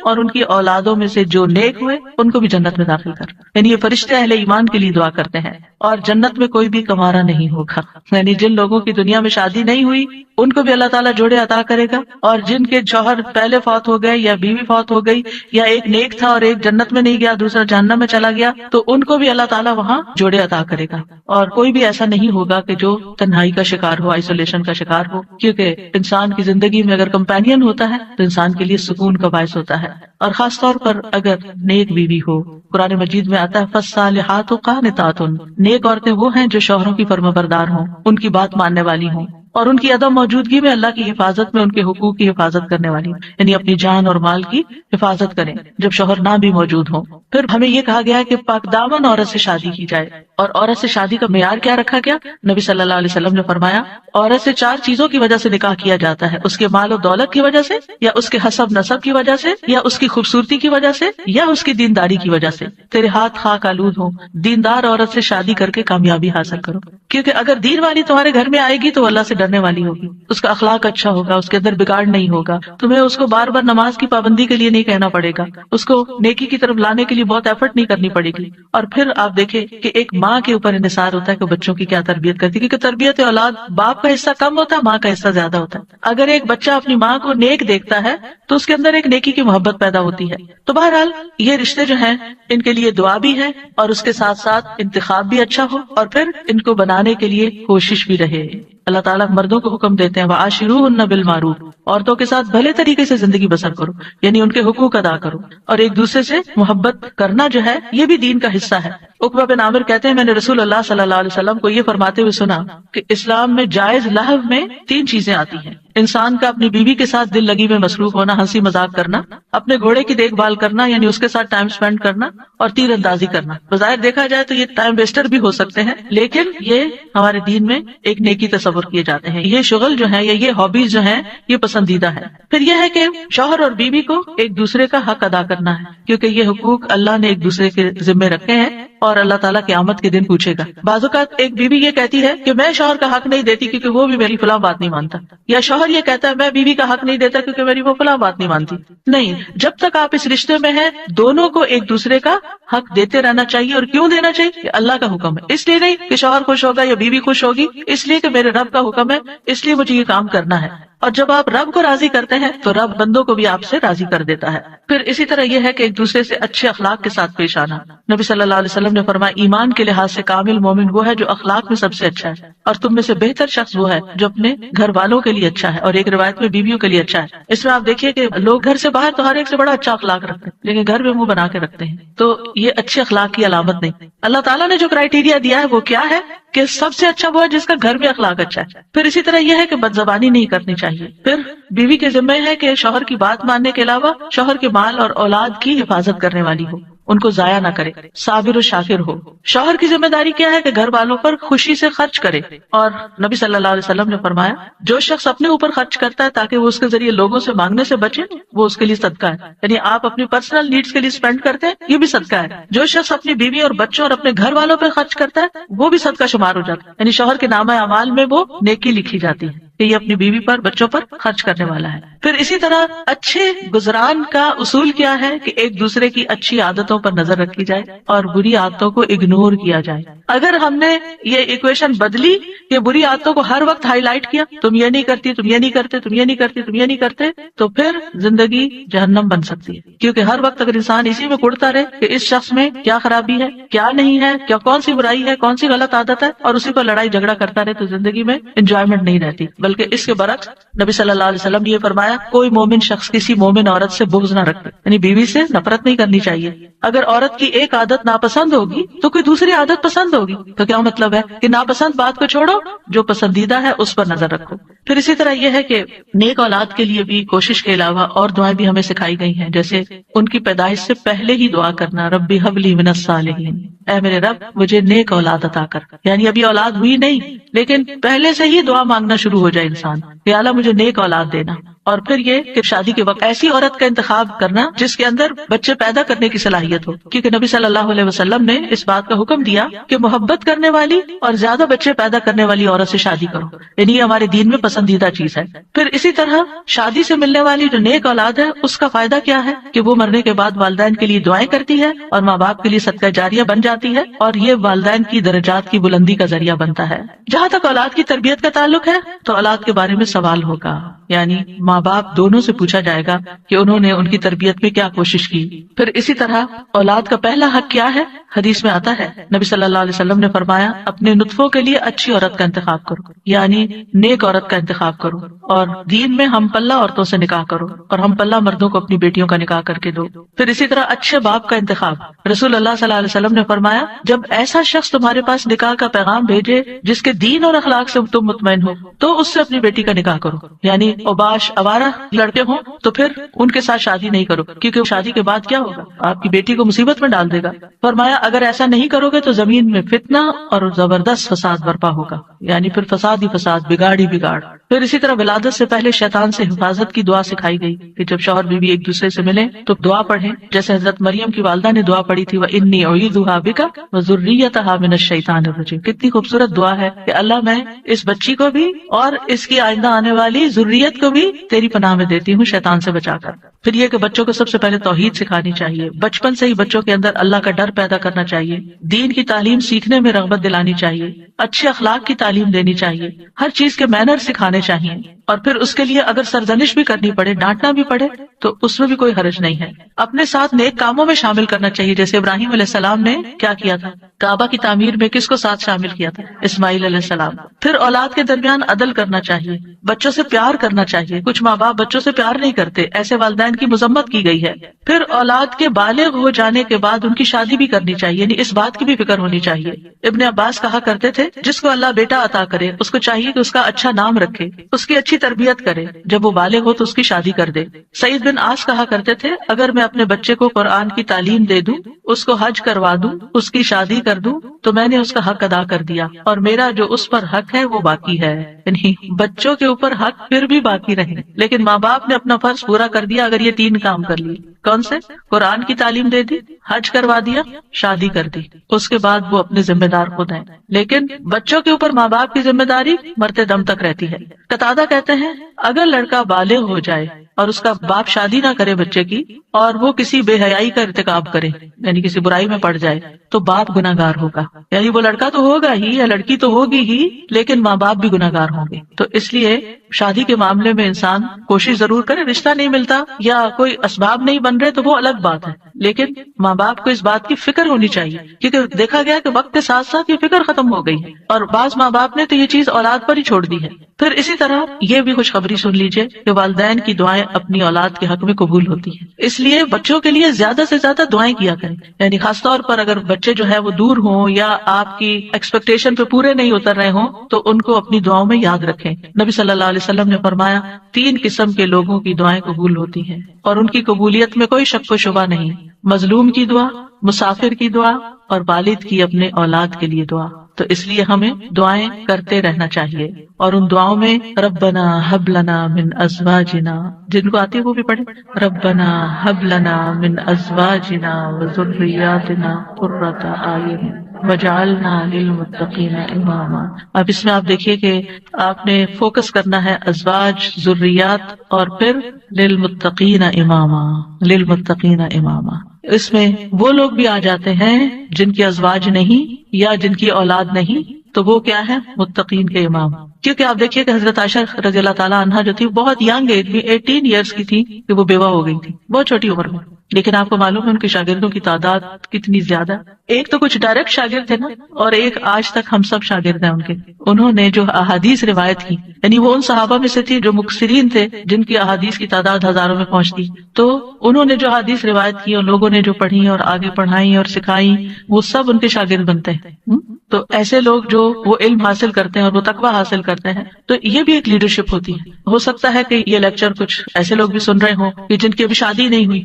اور ان کی اولادوں میں سے جو نیک ہوئے ان کو بھی جنت میں داخل کر. یعنی یہ فرشتے اہل ایمان کے لیے دعا کرتے ہیں. اور جنت میں کوئی بھی کمارا نہیں ہوگا، یعنی جن لوگوں کی دنیا میں شادی نہیں ہوئی ان کو بھی اللہ تعالیٰ جوڑے عطا کرے گا، اور جن کے شوہر پہلے فوت ہو گئے یا بیوی فوت ہو گئی، یا ایک نیک تھا اور ایک جنت میں نہیں گیا دوسرا جہنم میں چلا گیا، تو ان کو بھی اللہ تعالیٰ وہاں جوڑے عطا کرے گا. اور کوئی بھی ایسا نہیں ہوگا کہ جو تنہائی کا شکار ہو، آئسولیشن کا شکار ہو، کیونکہ انسان کی زندگی میں اگر کمپینین ہوتا ہے تو انسان کے لیے سکون کا باعث ہوتا ہے. اور خاص طور پر اگر نیک بیوی ہو. قرآن مجید میں آتا ہے فالصالحات قانتات، نیک عورتیں وہ ہیں جو شوہروں کی فرمانبردار ہوں، ان کی بات ماننے والی ہوں، اور ان کی عدم موجودگی میں اللہ کی حفاظت میں ان کے حقوق کی حفاظت کرنے والی، یعنی اپنی جان اور مال کی حفاظت کریں جب شوہر نہ بھی موجود ہوں. پھر ہمیں یہ کہا گیا ہے کہ پاک دامن عورت سے شادی کی جائے. اور عورت سے شادی کا معیار کیا رکھا گیا؟ نبی صلی اللہ علیہ وسلم نے فرمایا عورت سے 4 چیزوں کی وجہ سے نکاح کیا جاتا ہے: اس کے مال و دولت کی وجہ سے، یا اس کے حسب نسب کی وجہ سے، یا اس کی خوبصورتی کی وجہ سے، یا اس کی دینداری کی وجہ سے. تیرے ہاتھ خاک آلود ہوں، دیندار عورت سے شادی کر کے کامیابی حاصل کرو، کیونکہ اگر دین والی تمہارے گھر میں آئے گی تو اللہ سے ڈرنے والی ہوگی، اس کا اخلاق اچھا ہوگا، اس کے اندر بگاڑ نہیں ہوگا، تمہیں اس کو بار بار نماز کی پابندی کے لیے نہیں کہنا پڑے گا، اس کو نیکی کی طرف لانے کے لیے بہت ایفرٹ نہیں کرنی پڑے گی. اور پھر آپ دیکھیں کہ ایک ماں کے اوپر انحصار ہوتا ہے کہ بچوں کی کیا تربیت کرتی ہے، کیونکہ تربیت اولاد باپ کا حصہ کم ہوتا ہے، ماں کا حصہ زیادہ ہوتا ہے. اگر ایک بچہ اپنی ماں کو نیک دیکھتا ہے تو اس کے اندر ایک نیکی کی محبت پیدا ہوتی ہے. تو بہرحال یہ رشتے جو ہیں ان کے لیے دعا بھی ہے، اور اس کے ساتھ ساتھ انتخاب بھی اچھا ہو، اور پھر ان کو بنانے کے لیے کوشش بھی رہے. اللہ تعالیٰ مردوں کو حکم دیتے ہیں وَعَاشِرُوهُنَّ بِالْمَعْرُوفِ، عورتوں کے ساتھ بھلے طریقے سے زندگی بسر کرو، یعنی ان کے حقوق ادا کرو، اور ایک دوسرے سے محبت کرنا جو ہے یہ بھی دین کا حصہ ہے. عقبہ بن عامر کہتے ہیں میں نے رسول اللہ صلی اللہ علیہ وسلم کو یہ فرماتے ہوئے سنا کہ اسلام میں جائز لہو میں 3 چیزیں آتی ہیں: انسان کا اپنی بیوی کے ساتھ دل لگی میں مصروف ہونا، ہنسی مذاق کرنا، اپنے گھوڑے کی دیکھ بھال کرنا یعنی اس کے ساتھ ٹائم سپینڈ کرنا، اور تیر اندازی کرنا. بظاہر دیکھا جائے تو یہ ٹائم ویسٹر بھی ہو سکتے ہیں، لیکن یہ ہمارے دین میں ایک نیکی تصور کیے جاتے ہیں. یہ شغل جو ہے یا یہ ہابیز جو ہیں یہ پسندیدہ ہے. پھر یہ ہے کہ شوہر اور بیوی کو ایک دوسرے کا حق ادا کرنا ہے، کیونکہ یہ حقوق اللہ نے ایک دوسرے کے ذمہ رکھے ہیں اور اللہ تعالیٰ قیامت کے دن پوچھے گا. بعض اوقات ایک بیوی یہ کہتی ہے کہ میں شوہر کا حق نہیں دیتی کیونکہ وہ بھی میری فلاں بات نہیں مانتا، یا شوہر یہ کہتا ہے میں بیوی کا حق نہیں دیتا کیونکہ میری وہ فلاں بات نہیں مانتی. نہیں، جب تک آپ اس رشتے میں ہیں دونوں کو ایک دوسرے کا حق دیتے رہنا چاہیے. اور کیوں دینا چاہیے؟ کہ اللہ کا حکم ہے، اس لیے نہیں کہ شوہر خوش ہوگا یا بیوی خوش ہوگی، اس لیے کہ میرے رب کا حکم ہے، اس لیے مجھے یہ کام کرنا ہے. اور جب آپ رب کو راضی کرتے ہیں تو رب بندوں کو بھی آپ سے راضی کر دیتا ہے. پھر اسی طرح یہ ہے کہ ایک دوسرے سے اچھے اخلاق کے ساتھ پیش آنا. نبی صلی اللہ علیہ وسلم نے فرمایا ایمان کے لحاظ سے کامل مومن وہ ہے جو اخلاق میں سب سے اچھا ہے، اور تم میں سے بہتر شخص وہ ہے جو اپنے گھر والوں کے لیے اچھا ہے، اور ایک روایت میں بیویوں کے لیے اچھا ہے. اس میں آپ دیکھیے کہ لوگ گھر سے باہر تو ہر ایک سے بڑا اچھا اخلاق رکھتے ہیں، لیکن گھر میں منہ بنا کے رکھتے ہیں، تو یہ اچھے اخلاق کی علامت نہیں. اللہ تعالیٰ نے جو کرائیٹیریا دیا ہے وہ کیا ہے کہ سب سے اچھا وہ ہے جس کا گھر میں اخلاق اچھا ہے. پھر اسی طرح یہ ہے کہ بدزبانی نہیں کرنی چاہیے. پھر بیوی کے ذمہ ہے کہ شوہر کی بات ماننے کے علاوہ شوہر کے مال اور اولاد کی حفاظت کرنے والی ہو، ان کو ضائع نہ کرے، صابر و شاکر ہو. شوہر کی ذمہ داری کیا ہے کہ گھر والوں پر خوشی سے خرچ کرے. اور نبی صلی اللہ علیہ وسلم نے فرمایا جو شخص اپنے اوپر خرچ کرتا ہے تاکہ وہ اس کے ذریعے لوگوں سے مانگنے سے بچے، وہ اس کے لیے صدقہ ہے. یعنی آپ اپنی پرسنل نیڈز کے لیے اسپینڈ کرتے ہیں، یہ بھی صدقہ ہے. جو شخص اپنی بیوی اور بچوں اور اپنے گھر والوں پہ خرچ کرتا ہے وہ بھی صدقہ شمار ہو جاتا ہے. یعنی شوہر کے نامہ اعمال میں وہ نیکی لکھی جاتی ہے کہ یہ اپنی بیوی پر بچوں پر خرچ کرنے والا ہے. پھر اسی طرح اچھے گزران کا اصول کیا ہے کہ ایک دوسرے کی اچھی عادتوں پر نظر رکھی جائے اور بری عادتوں کو اگنور کیا جائے. اگر ہم نے یہ ایکویشن بدلی کہ بری عادتوں کو ہر وقت ہائی لائٹ کیا، تم یہ نہیں کرتی، تم یہ نہیں کرتے، تم یہ نہیں کرتی، تم یہ نہیں کرتے، تو پھر زندگی جہنم بن سکتی ہے. کیونکہ ہر وقت اگر انسان اسی میں کڑتا رہے کہ اس شخص میں کیا خرابی ہے، کیا نہیں ہے، کیا کون سی برائی ہے، کون سی غلط عادت ہے، اور اسی پر لڑائی جھگڑا کرتا رہے، تو زندگی میں انجوائمنٹ نہیں رہتی. بلکہ اس کے برعکس نبی صلی اللہ علیہ وسلم نے یہ فرمایا کوئی مومن شخص کسی مومن عورت سے بغض نہ رکھے، یعنی بیوی سے نفرت نہیں کرنی چاہیے. اگر عورت کی ایک عادت ناپسند ہوگی تو کوئی دوسری عادت پسند ہوگی. تو کیا مطلب ہے کہ ناپسند بات کو چھوڑو، جو پسندیدہ ہے اس پر نظر رکھو. پھر اسی طرح یہ ہے کہ نیک اولاد کے لیے بھی کوشش کے علاوہ اور دعائیں بھی ہمیں سکھائی گئی ہیں، جیسے ان کی پیدائش سے پہلے ہی دعا کرنا، ربی ہب لی من الصالحین، اے میرے رب مجھے نیک اولاد عطا کر. یعنی ابھی اولاد ہوئی نہیں لیکن پہلے سے ہی دعا مانگنا شروع ہو جائے انسان کہ اللہ مجھے نیک اولاد دینا. اور پھر یہ کہ شادی کے وقت ایسی عورت کا انتخاب کرنا جس کے اندر بچے پیدا کرنے کی صلاحیت ہو، کیونکہ نبی صلی اللہ علیہ وسلم نے اس بات کا حکم دیا کہ محبت کرنے والی اور زیادہ بچے پیدا کرنے والی عورت سے شادی کرو، یعنی یہ ہمارے دین میں پسندیدہ چیز ہے. پھر اسی طرح شادی سے ملنے والی جو نیک اولاد ہے اس کا فائدہ کیا ہے کہ وہ مرنے کے بعد والدین کے لیے دعائیں کرتی ہے اور ماں باپ کے لیے صدقہ جاریہ بن جاتی ہے، اور یہ والدین کی درجات کی بلندی کا ذریعہ بنتا ہے. جہاں تک اولاد کی تربیت کا تعلق ہے تو اولاد کے بارے میں سوال ہوگا، یعنی ماں باپ دونوں سے پوچھا جائے گا کہ انہوں نے ان کی تربیت میں کیا کوشش کی. پھر اسی طرح اولاد کا پہلا حق کیا ہے، حدیث میں آتا ہے نبی صلی اللہ علیہ وسلم نے فرمایا اپنے نطفوں کے لیے اچھی عورت کا انتخاب کرو، یعنی نیک عورت کا انتخاب کرو، اور دین میں ہم پلہ عورتوں سے نکاح کرو اور ہم پلہ مردوں کو اپنی بیٹیوں کا نکاح کر کے دو. پھر اسی طرح اچھے باپ کا انتخاب، رسول اللہ صلی اللہ علیہ وسلم نے فرمایا جب ایسا شخص تمہارے پاس نکاح کا پیغام بھیجے جس کے دین اور اخلاق سے تم مطمئن ہو تو اس سے اپنی بیٹی کا نکاح کرو. یعنی اوباش آوارہ لڑکے ہوں تو پھر ان کے ساتھ شادی نہیں کرو، کیونکہ شادی کے بعد کیا ہوگا، آپ کی بیٹی کو مصیبت میں ڈال دے گا. فرمایا اگر ایسا نہیں کرو گے تو زمین میں فتنہ اور زبردست فساد برپا ہوگا، یعنی پھر فساد ہی فساد، بگاڑ ہی بگاڑ. پھر اسی طرح ولادت سے پہلے شیطان سے حفاظت کی دعا سکھائی گئی کہ جب شوہر بیوی ایک دوسرے سے ملیں تو دعا پڑھیں، جیسے حضرت مریم کی والدہ نے دعا پڑھی تھی وَإِنِّي أُعِيذُهَا بِكَ وَذُرِّيَّتَهَا مِنَ الشَّيْطَانِ الرَّجِيمِ. کتنی خوبصورت دعا ہے کہ اللہ میں اس بچی کو بھی اور اس کی آئندہ آنے والی ذریت کو بھی تیری پناہ میں دیتی ہوں شیطان سے بچا کر. پھر یہ کہ بچوں کو سب سے پہلے توحید سکھانی چاہیے، بچپن سے ہی بچوں کے اندر اللہ کا ڈر پیدا کرنا چاہیے، دین کی تعلیم سیکھنے میں رغبت دلانی چاہیے، اچھے اخلاق کی تعلیم دینی چاہیے، ہر چیز کے مینر سکھانے چاہیے. اور پھر اس کے لیے اگر سرزنش بھی کرنی پڑے، ڈانٹنا بھی پڑے تو اس میں بھی کوئی حرج نہیں ہے. اپنے ساتھ نیک کاموں میں شامل کرنا چاہیے، جیسے ابراہیم علیہ السلام نے کیا کیا تھا، کعبہ کی تعمیر میں کس کو ساتھ شامل کیا تھا، اسماعیل علیہ السلام. پھر اولاد کے درمیان عدل کرنا چاہیے، بچوں سے پیار کرنا چاہیے. کچھ ماں باپ بچوں سے پیار نہیں کرتے، ایسے والدین کی مذمت کی گئی ہے. پھر اولاد کے بالغ ہو جانے کے بعد ان کی شادی بھی کرنی چاہیے، یعنی اس بات کی بھی فکر ہونی چاہیے. ابن عباس کہا کرتے تھے جس کو اللہ بیٹا عطا کرے اس کو چاہیے کہ اس کا اچھا نام رکھے، اس کی اچھی تربیت کرے، جب وہ بالغ ہو تو اس کی شادی کر دے. سعید بن عاص کہا کرتے تھے اگر میں اپنے بچے کو قرآن کی تعلیم دے دوں، اس کو حج کروا دوں، اس کی شادی کر دوں تو میں نے اس کا حق ادا کر دیا اور میرا جو اس پر حق ہے وہ باقی ہے. یعنی بچوں کے اوپر حق پھر بھی باقی رہے، لیکن ماں باپ نے اپنا فرض پورا کر دیا اگر یہ 3 کام کر لیے. کون سے؟ قرآن کی تعلیم دے دی، حج کروا دیا، شادی کر دی. اس کے بعد وہ اپنے ذمہ دار خود ہیں، لیکن بچوں کے اوپر ماں باپ کی ذمہ داری مرتے دم تک رہتی ہے. قتادہ کہتے ہیں اگر لڑکا بالغ ہو جائے اور اس کا باپ شادی نہ کرے بچے کی اور وہ کسی بے حیائی کا ارتکاب کرے، یعنی کسی برائی میں پڑ جائے، تو باپ گناہگار ہوگا. یعنی وہ لڑکا تو ہوگا ہی یا لڑکی تو ہوگی ہی، لیکن ماں باپ بھی گناہگار ہوں گے. تو اس لیے شادی کے معاملے میں انسان کوشش ضرور کرے، رشتہ نہیں ملتا یا کوئی اسباب نہیں بن رہے تو وہ الگ بات ہے، لیکن ماں باپ کو اس بات کی فکر ہونی چاہیے، کیونکہ دیکھا گیا کہ وقت کے ساتھ ساتھ یہ فکر ختم ہو گئی ہے اور بعض ماں باپ نے تو یہ چیز اولاد پر ہی چھوڑ دی ہے. پھر اسی طرح یہ بھی خوشخبری سن لیجئے کہ والدین کی دعائیں اپنی اولاد کے حق میں قبول ہوتی ہیں، اس لیے بچوں کے لیے زیادہ سے زیادہ دعائیں کیا کریں. یعنی خاص طور پر اگر بچے جو ہے وہ دور ہوں یا آپ کی ایکسپیکٹیشن پہ پورے نہیں اتر رہے ہوں تو ان کو اپنی دعاؤں میں یاد رکھیں. نبی صلی اللہ علیہ وسلم نے فرمایا 3 قسم کے لوگوں کی دعائیں قبول ہوتی ہیں اور ان کی قبولیت میں کوئی شک و شبہ نہیں: مظلوم کی دعا، مسافر کی دعا اور والد کی اپنے اولاد کے لیے دعا. تو اس لیے ہمیں دعائیں کرتے رہنا چاہیے اور ان دعاؤں میں ربنا حب لنا من ازواجنا، جن کو آتی ہے وہ بھی پڑھیں، ربنا حب لنا من ازواجنا وذریاتنا قرۃ اعین وجعلنا للمتقین اماما. اب اس میں آپ دیکھیے کہ آپ نے فوکس کرنا ہے ازواج، ذریات اور پھر للمتقین اماما، للمتقین اماما. اس میں وہ لوگ بھی آ جاتے ہیں جن کی ازواج نہیں یا جن کی اولاد نہیں، تو وہ کیا ہے؟ متقین کے امام. کیونکہ آپ دیکھیے کہ حضرت عائشہ رضی اللہ تعالیٰ عنہا جو تھی بہت ینگ ایج میں 18 ایئرس کی تھی کہ وہ بیوہ ہو گئی تھی، بہت چھوٹی عمر میں، لیکن آپ کو معلوم ہے ان کے شاگردوں کی تعداد کتنی زیادہ. ایک تو کچھ ڈائریکٹ شاگرد تھے نا، اور ایک آج تک ہم سب شاگرد ہیں ان کے. انہوں نے جو احادیث روایت کی، یعنی وہ ان صحابہ میں سے تھی جو مکثرین تھے، جن کی احادیث کی تعداد ہزاروں میں پہنچتی. تو انہوں نے جو احادیث روایت کی اور لوگوں نے جو پڑھی اور آگے پڑھائی اور سکھائی، وہ سب ان کے شاگرد بنتے ہیں. تو ایسے لوگ جو وہ علم حاصل کرتے ہیں اور وہ تقویٰ حاصل کرتے ہیں، تو یہ بھی ایک لیڈرشپ ہوتی ہے. ہو سکتا ہے کہ یہ لیکچر کچھ ایسے لوگ بھی سن رہے ہوں کہ جن کی ابھی شادی نہیں ہوئی،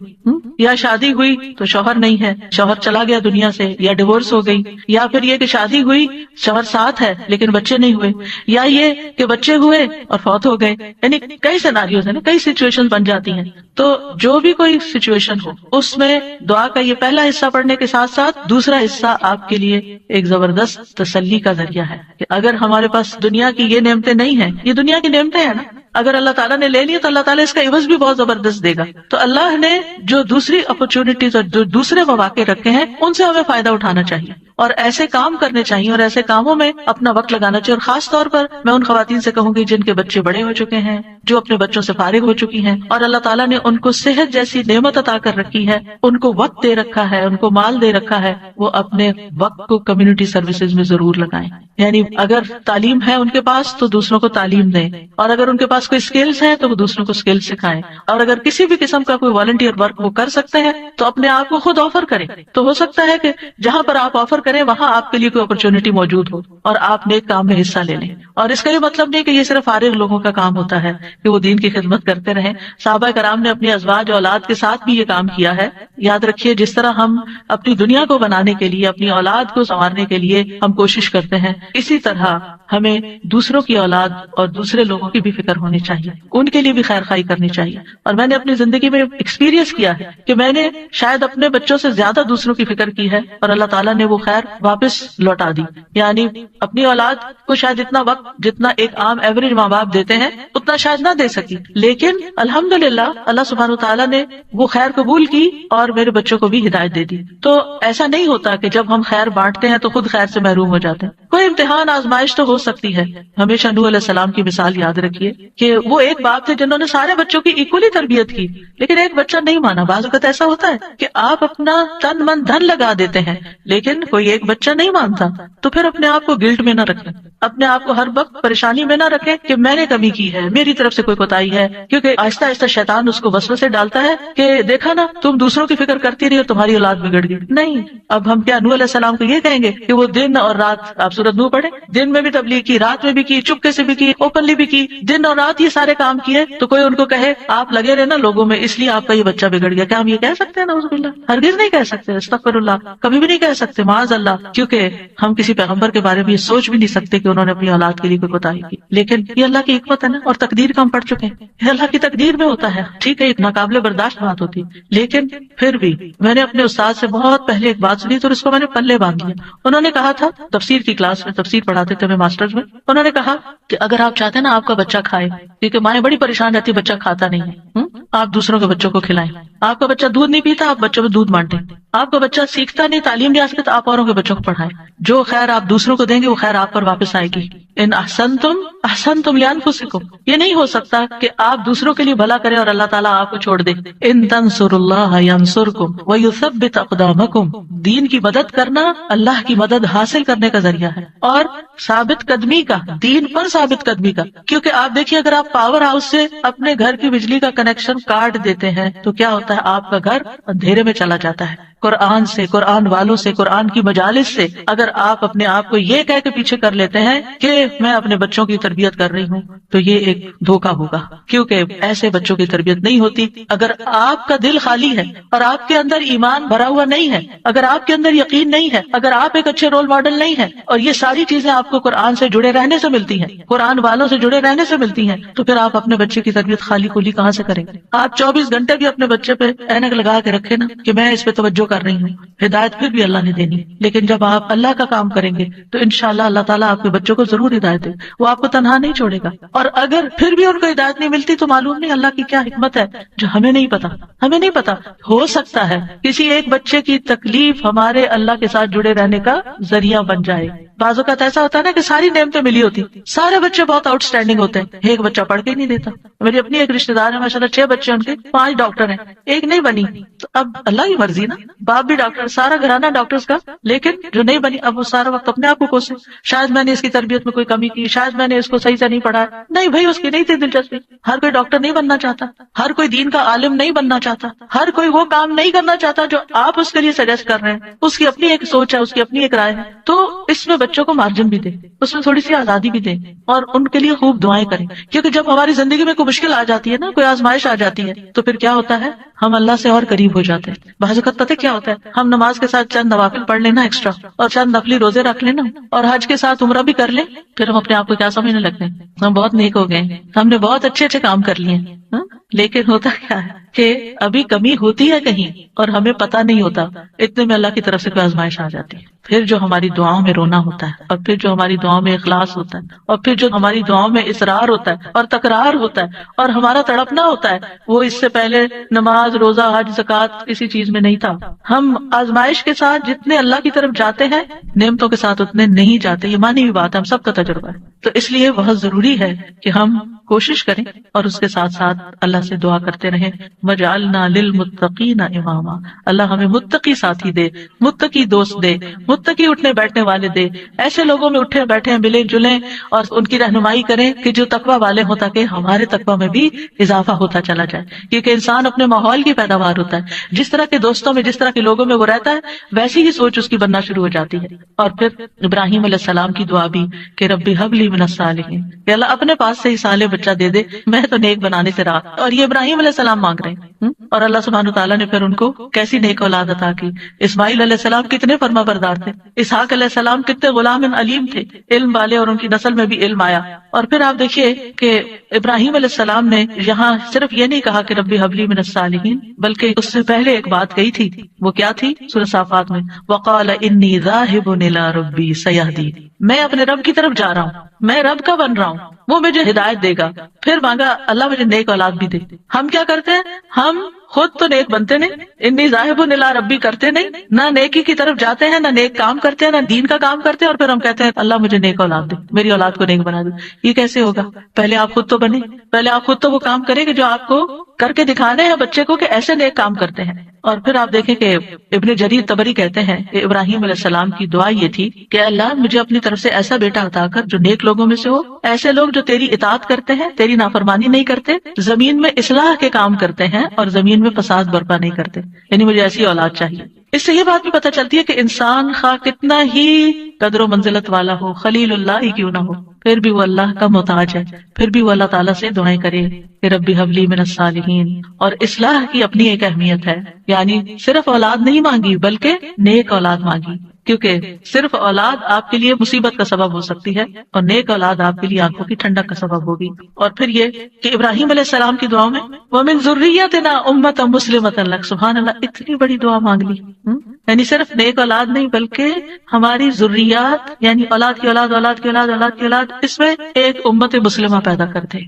یا شادی ہوئی تو شوہر نہیں ہے، شوہر چلا گیا دنیا سے، یا ڈیورس ہو گئی، یا پھر یہ کہ شادی ہوئی شوہر ساتھ ہے لیکن بچے نہیں ہوئے، یا یہ کہ بچے ہوئے اور فوت ہو گئے. یعنی کئی سیناریوز ہیں نا، کئی سچویشن بن جاتی ہیں. تو جو بھی کوئی سچویشن ہو، اس میں دعا کا یہ پہلا حصہ پڑھنے کے ساتھ ساتھ دوسرا حصہ آپ کے لیے ایک زبردست تسلی کا ذریعہ ہے کہ اگر ہمارے پاس دنیا کی یہ نعمتیں نہیں ہیں، یہ دنیا کی نعمتیں ہیں نا، اگر اللہ تعالیٰ نے لے لی تو اللہ تعالیٰ اس کا عوض بھی بہت زبردست دے گا. تو اللہ نے جو دوسری اپرچونٹیز اور جو دوسرے مواقع رکھے ہیں، ان سے ہمیں فائدہ اٹھانا چاہیے اور ایسے کام کرنے چاہیے اور ایسے کاموں میں اپنا وقت لگانا چاہیے. اور خاص طور پر میں ان خواتین سے کہوں گی جن کے بچے بڑے ہو چکے ہیں، جو اپنے بچوں سے فارغ ہو چکی ہیں اور اللہ تعالیٰ نے ان کو صحت جیسی نعمت عطا کر رکھی ہے، ان کو وقت دے رکھا ہے، ان کو مال دے رکھا ہے، وہ اپنے وقت کو کمیونٹی سروسز میں ضرور لگائیں. یعنی اگر تعلیم ہے ان کے پاس تو دوسروں کو تعلیم دیں، اور اگر ان کے پاس کوئی اسکلز ہیں تو وہ دوسروں کو اسکل سکھائیں، اور اگر کسی بھی قسم کا کوئی والنٹیئر ورک وہ کر سکتے ہیں تو اپنے آپ کو خود آفر کریں. تو ہو سکتا ہے کہ جہاں پر آپ آفر کریں وہاں آپ کے لیے کوئی اپرچونٹی موجود ہو اور آپ نیک کام میں حصہ لے لیں. اور اس کا یہ مطلب نہیں کہ یہ صرف فارغ لوگوں کا کام ہوتا ہے کہ وہ دین کی خدمت کرتے رہیں. صحابہ کرام نے اپنی ازواج اولاد کے ساتھ بھی یہ کام کیا ہے. یاد رکھیے، جس طرح ہم اپنی دنیا کو بنانے کے لیے، اپنی اولاد کو سنوارنے کے لیے ہم کوشش کرتے ہیں، اسی طرح ہمیں دوسروں کی اولاد اور دوسرے لوگوں کی بھی فکر ہونی چاہیے، ان کے لیے بھی خیر خواہی کرنی چاہیے. اور میں نے اپنی زندگی میں ایکسپیرینس کیا ہے کہ میں نے شاید اپنے بچوں سے زیادہ دوسروں کی فکر کی ہے اور اللہ تعالیٰ نے وہ خیر واپس لوٹا دی. یعنی اپنی اولاد کو شاید اتنا وقت جتنا ایک عام ایوریج ماں باپ دیتے ہیں اتنا شاید نہ دے سکی، لیکن الحمدللہ اللہ سبحانہ وتعالیٰ نے وہ خیر قبول کی اور میرے بچوں کو بھی ہدایت دے دی. تو ایسا نہیں ہوتا کہ جب ہم خیر بانٹتے ہیں تو خود خیر سے محروم ہو جاتے ہیں. کوئی امتحان آزمائش تو ہو سکتی ہے. ہمیشہ نوح علیہ السلام کی مثال یاد رکھیے کہ وہ ایک باپ تھے جنہوں نے سارے بچوں کی ایکولی تربیت کی، لیکن ایک بچہ نہیں مانا. بعض اوقات ایسا ہوتا ہے کہ آپ اپنا تن من دھن لگا دیتے ہیں لیکن کوئی ایک بچہ نہیں مانتا، تو پھر اپنے آپ کو گلٹ میں نہ رکھیں، اپنے آپ کو ہر وقت پریشانی میں نہ رکھیں کہ میں نے کمی کی ہے، میری طرف سے کوئی کوتاہی ہے. کیونکہ آہستہ آہستہ شیطان اس کو وسوسے ڈالتا ہے کہ دیکھا نا، تم دوسروں کی فکر کرتی رہی اور تمہاری اولاد بگڑ گئی. نہیں، اب ہم کیا نوح علیہ السلام کو یہ کہیں گے کہ وہ دن اور رات، آپ سورۃ نوح پڑھیں، دن میں بھی تبلیغ کی، رات میں بھی کی، چپکے سے بھی کی، اوپنلی بھی کی، دن اور رات یہ سارے کام کیے. تو کوئی ان کو کہے آپ لگے رہے نا لوگوں میں اس لیے آپ کا یہ بچہ بگڑ گیا، کیا ہم یہ کہہ سکتے ہیں؟ نعوذ باللہ، ہرگز نہیں کہہ سکتے. استغفر اللہ، کبھی بھی نہیں کہہ سکتے، معاذ اللہ. کیونکہ ہم کسی پیغمبر کے بارے میں یہ سوچ بھی نہیں سکتے کہ انہوں نے اپنی اولاد کے لیے کوئی کوتاہی کی. لیکن یہ اللہ کی حکمت ہے نا، اور تقدیر کا ہم پڑھ چکے ہیں، یہ اللہ کی تقدیر میں ہوتا ہے. ٹھیک ہے، ایک ناقابل برداشت بات ہوتی، لیکن پھر بھی میں نے اپنے استاد سے بہت پہلے ایک بات سنی تو اس کو میں نے پلے باندھ لیا. انہوں نے کہا تھا، تفسیر کی کلاس میں تفسیر پڑھاتے تھے میں ماسٹرز میں، انہوں نے کہا کہ اگر آپ چاہتے ہیں نا آپ کا بچہ کھائے، کیونکہ مائیں بڑی پریشان رہتی بچہ کھاتا نہیں ہے، آپ دوسروں کے بچوں کو کھلائیں. آپ کا بچہ دودھ نہیں پیتا، آپ بچوں میں دودھ بانٹیں. آپ کا بچہ سیکھتا نہیں، تعلیم نہیں حاصل کرتا، آپ اوروں کے بچوں کو پڑھائیں. جو خیر آپ دوسروں کو دیں گے وہ خیر آپ پر واپس آئے گی. ان احسنتم احسنتم لانفسکم، یہ نہیں ہو سکتا کہ آپ دوسروں کے لیے بھلا کریں اور اللہ تعالیٰ آپ کو چھوڑ دے. ان تنصروا اللہ ینصرکم ویثبت اقدامکم، دین کی مدد کرنا اللہ کی مدد حاصل کرنے کا ذریعہ ہے، اور ثابت قدمی کا، دین پر ثابت قدمی کا. کیونکہ آپ دیکھیے اگر آپ پاور ہاؤس سے اپنے گھر کی بجلی کا کنیکشن کاٹ دیتے ہیں تو کیا ہوتا ہے؟ آپ کا گھر اندھیرے میں چلا جاتا ہے. قرآن سے، قرآن والوں سے، قرآن کی مجالس سے اگر آپ اپنے آپ کو یہ کہہ کے پیچھے کر لیتے ہیں کہ میں اپنے بچوں کی تربیت کر رہی ہوں تو یہ ایک دھوکا ہوگا، کیونکہ ایسے بچوں کی تربیت نہیں ہوتی. اگر آپ کا دل خالی ہے اور آپ کے اندر ایمان بھرا ہوا نہیں ہے، اگر آپ کے اندر یقین نہیں ہے، اگر آپ ایک اچھے رول ماڈل نہیں ہے، اور یہ ساری چیزیں آپ کو قرآن سے جڑے رہنے سے ملتی ہیں، قرآن والوں سے جڑے رہنے سے ملتی ہیں، تو پھر آپ اپنے بچے کی تربیت خالی خولی کہاں سے کریں گے؟ آپ 24 گھنٹے بھی اپنے بچے پہ اینک لگا کے رکھے نا کہ میں اس پہ توجہ کر رہی ہوں، ہدایت پھر بھی اللہ نے دینی. لیکن جب آپ اللہ کا کام کریں گے تو انشاءاللہ اللہ تعالیٰ آپ کے بچوں کو ضرور ہدایت دے، وہ آپ کو تنہا نہیں چھوڑے گا. اور اگر پھر بھی ان کو ہدایت نہیں ملتی تو معلوم نہیں اللہ کی کیا حکمت ہے جو ہمیں نہیں پتا. ہمیں نہیں پتا، ہو سکتا ہے کسی ایک بچے کی تکلیف ہمارے اللہ کے ساتھ جڑے رہنے کا ذریعہ بن جائے. بعض اوقات ایسا ہوتا ہے نا کہ ساری نعمتیں ملی ہوتی، سارے بچے بہت آؤٹ اسٹینڈنگ ہوتے ہیں، ایک بچہ پڑھ کے ہی نہیں دیتا. میری اپنی ایک رشتے دار ہے، ماشاءاللہ 6 بچے ان کے، 5 ڈاکٹر ہیں، ایک نہیں بنی. تو اب اللہ کی مرضی نا، باپ بھی ڈاکٹر، سارا گھرانہ ڈاکٹرز کا، لیکن جو نہیں بنی اب وہ سارا وقت اپنے آپ کو کوسے، شاید میں نے اس کی تربیت میں کوئی کمی کی، شاید میں نے اس کو صحیح سے نہیں پڑھایا. نہیں بھائی، اس کی نہیں تھی دلچسپی. ہر کوئی ڈاکٹر نہیں بننا چاہتا، ہر کوئی دین کا عالم نہیں بننا چاہتا، ہر کوئی وہ کام نہیں کرنا چاہتا جو آپ اس کے لیے سجیسٹ کر رہے ہیں. اس کی اپنی ایک سوچ ہے، اس کی اپنی ایک رائے ہے. تو اس میں بچوں کو مارجن بھی دیں، اس میں تھوڑی سی آزادی بھی دیں، اور ان کے لیے خوب دعائیں کریں. کیونکہ جب ہماری زندگی میں کوئی مشکل آ جاتی ہے نا، کوئی آزمائش آ جاتی ہے، تو پھر کیا ہوتا ہے، ہم اللہ سے اور قریب ہو جاتے ہیں. بعض اوقات پتہ کیا ہوتا ہے، ہم نماز کے ساتھ چند نوافل پڑھ لینا ایکسٹرا، اور چند نفلی روزے رکھ لینا، اور حج کے ساتھ عمرہ بھی کر لیں، پھر ہم اپنے آپ کو کیا سمجھنے لگتے ہیں، ہم بہت نیک ہو گئے، ہم نے بہت اچھے اچھے کام کر لیے. لیکن ہوتا کیا ہے کہ ابھی کمی ہوتی ہے کہیں اور ہمیں پتہ نہیں ہوتا، اتنے میں اللہ کی طرف سے کوئی آزمائش آ جاتی ہے. پھر جو ہماری دعاؤں میں رونا ہوتا ہے، اور پھر جو ہماری دعاؤں میں اخلاص ہوتا ہے، اور پھر جو ہماری دعاؤں میں اصرار ہوتا ہے اور تکرار ہوتا ہے اور ہمارا تڑپنا ہوتا ہے، وہ اس سے پہلے نماز، روزہ، حج، زکوٰۃ کسی چیز میں نہیں تھا. ہم آزمائش کے ساتھ جتنے اللہ کی طرف جاتے ہیں، نعمتوں کے ساتھ اتنے نہیں جاتے. یہ مانی ہوئی بات ہے، ہم سب کا تجربہ ہے. تو اس لیے بہت ضروری ہے کہ ہم کوشش کریں اور اس کے ساتھ ساتھ اللہ سے دعا کرتے رہیں، وَجْعَلْنَا لِلْمُتَّقِينَ إِمَامًا. اللہ ہمیں متقی ساتھی دے، متقی دوست دے، متقی اٹھنے بیٹھنے والے دے. ایسے لوگوں میں اٹھے بیٹھے ملیں جلیں اور ان کی رہنمائی کریں کہ جو تقوی والے ہوں، تاکہ ہمارے تقوی میں بھی اضافہ ہوتا چلا جائے. کیونکہ انسان اپنے ماحول کی پیداوار ہوتا ہے، جس طرح کے دوستوں میں، جس طرح کے لوگوں میں وہ رہتا ہے، ویسی ہی سوچ اس کی بننا شروع ہو جاتی ہے. اور پھر ابراہیم علیہ السلام کی دعا بھی کہ ربی ہب لی من الصالحین، کہ اللہ اپنے پاس سے ہی صالح بچہ دے دے، میں تو نیک بنانے سے رہا. اور یہ ابراہیم علیہ السلام مانگ رہے ہیں، اور اللہ سبحانہ تعالیٰ نے پھر ان کو کیسی نیک اولاد عطا کی. اسماعیل علیہ السلام کتنے فرما بردار تھے، اسحاق علیہ السلام کتنے غلام علیم تھے، علم والے، اور ان کی نسل میں بھی علم آیا. اور پھر آپ دیکھیے کہ ابراہیم علیہ السلام نے یہاں صرف یہ نہیں کہا کہ ربی حب لی من الصالحین، بلکہ اس سے پہلے ایک بات کہی تھی. وہ کیا تھی؟ سورہ صافات میں وقال انی ذاہب الی ربی سیہدین، میں اپنے رب کی طرف جا رہا ہوں، میں رب کا بن رہا ہوں، وہ مجھے ہدایت دے گا. پھر مانگا اللہ مجھے نیک اولاد بھی دے. ہم کیا کرتے ہیں، ہم خود تو نیک بنتے نہیں، انی ذاہب الی ربی کرتے نہیں، نہ نیکی کی طرف جاتے ہیں، نہ نیک کام کرتے ہیں، نہ دین کا کام کرتے ہیں، اور پھر ہم کہتے ہیں اللہ مجھے نیک اولاد دے، میری اولاد کو نیک بنا دے. یہ کیسے ہوگا؟ پہلے آپ خود تو بنے، پہلے آپ خود تو وہ کام کریں کہ جو آپ کو کر کے دکھانے ہیں بچے کو کہ ایسے نیک کام کرتے ہیں. اور پھر آپ دیکھیں کہ ابن جریر طبری کہتے ہیں کہ ابراہیم علیہ السلام کی دعا یہ تھی کہ اللہ مجھے اپنی طرف سے ایسا بیٹا عطا کر جو نیک لوگوں میں سے ہو، ایسے لوگ جو تیری اطاعت کرتے ہیں، تیری نافرمانی نہیں کرتے، زمین میں اصلاح کے کام کرتے ہیں اور زمین میں فساد برپا نہیں کرتے. یعنی مجھے ایسی اولاد چاہیے. اس سے یہ بات بھی پتہ چلتی ہے کہ انسان خواہ کتنا ہی قدر و منزلت والا ہو، خلیل اللہ ہی کیوں نہ ہو، پھر بھی وہ اللہ کا محتاج ہے، پھر بھی وہ اللہ تعالیٰ سے دعائیں کرے کہ ربی حب لی من الصالحین. اور اصلاح کی اپنی ایک اہمیت ہے، یعنی صرف اولاد نہیں مانگی بلکہ نیک اولاد مانگی. کیونکہ صرف اولاد آپ کے لیے مصیبت کا سبب ہو سکتی ہے، اور نیک اولاد آپ کے لیے آنکھوں کی ٹھنڈک کا سبب ہوگی. اور پھر یہ کہ ابراہیم علیہ السلام کی دعاؤں میں وَمِن ذُرِّيَّتِنَا أُمَّةً مُسْلِمَةً لَكَ، سبحان اللہ، اتنی بڑی دعا مانگ لی. یعنی صرف نیک اولاد نہیں بلکہ ہماری ذریات، یعنی اولاد کی اولاد، اولاد کی اولاد، اولاد کی اولاد، اس میں ایک امت مسلمہ پیدا کرتے.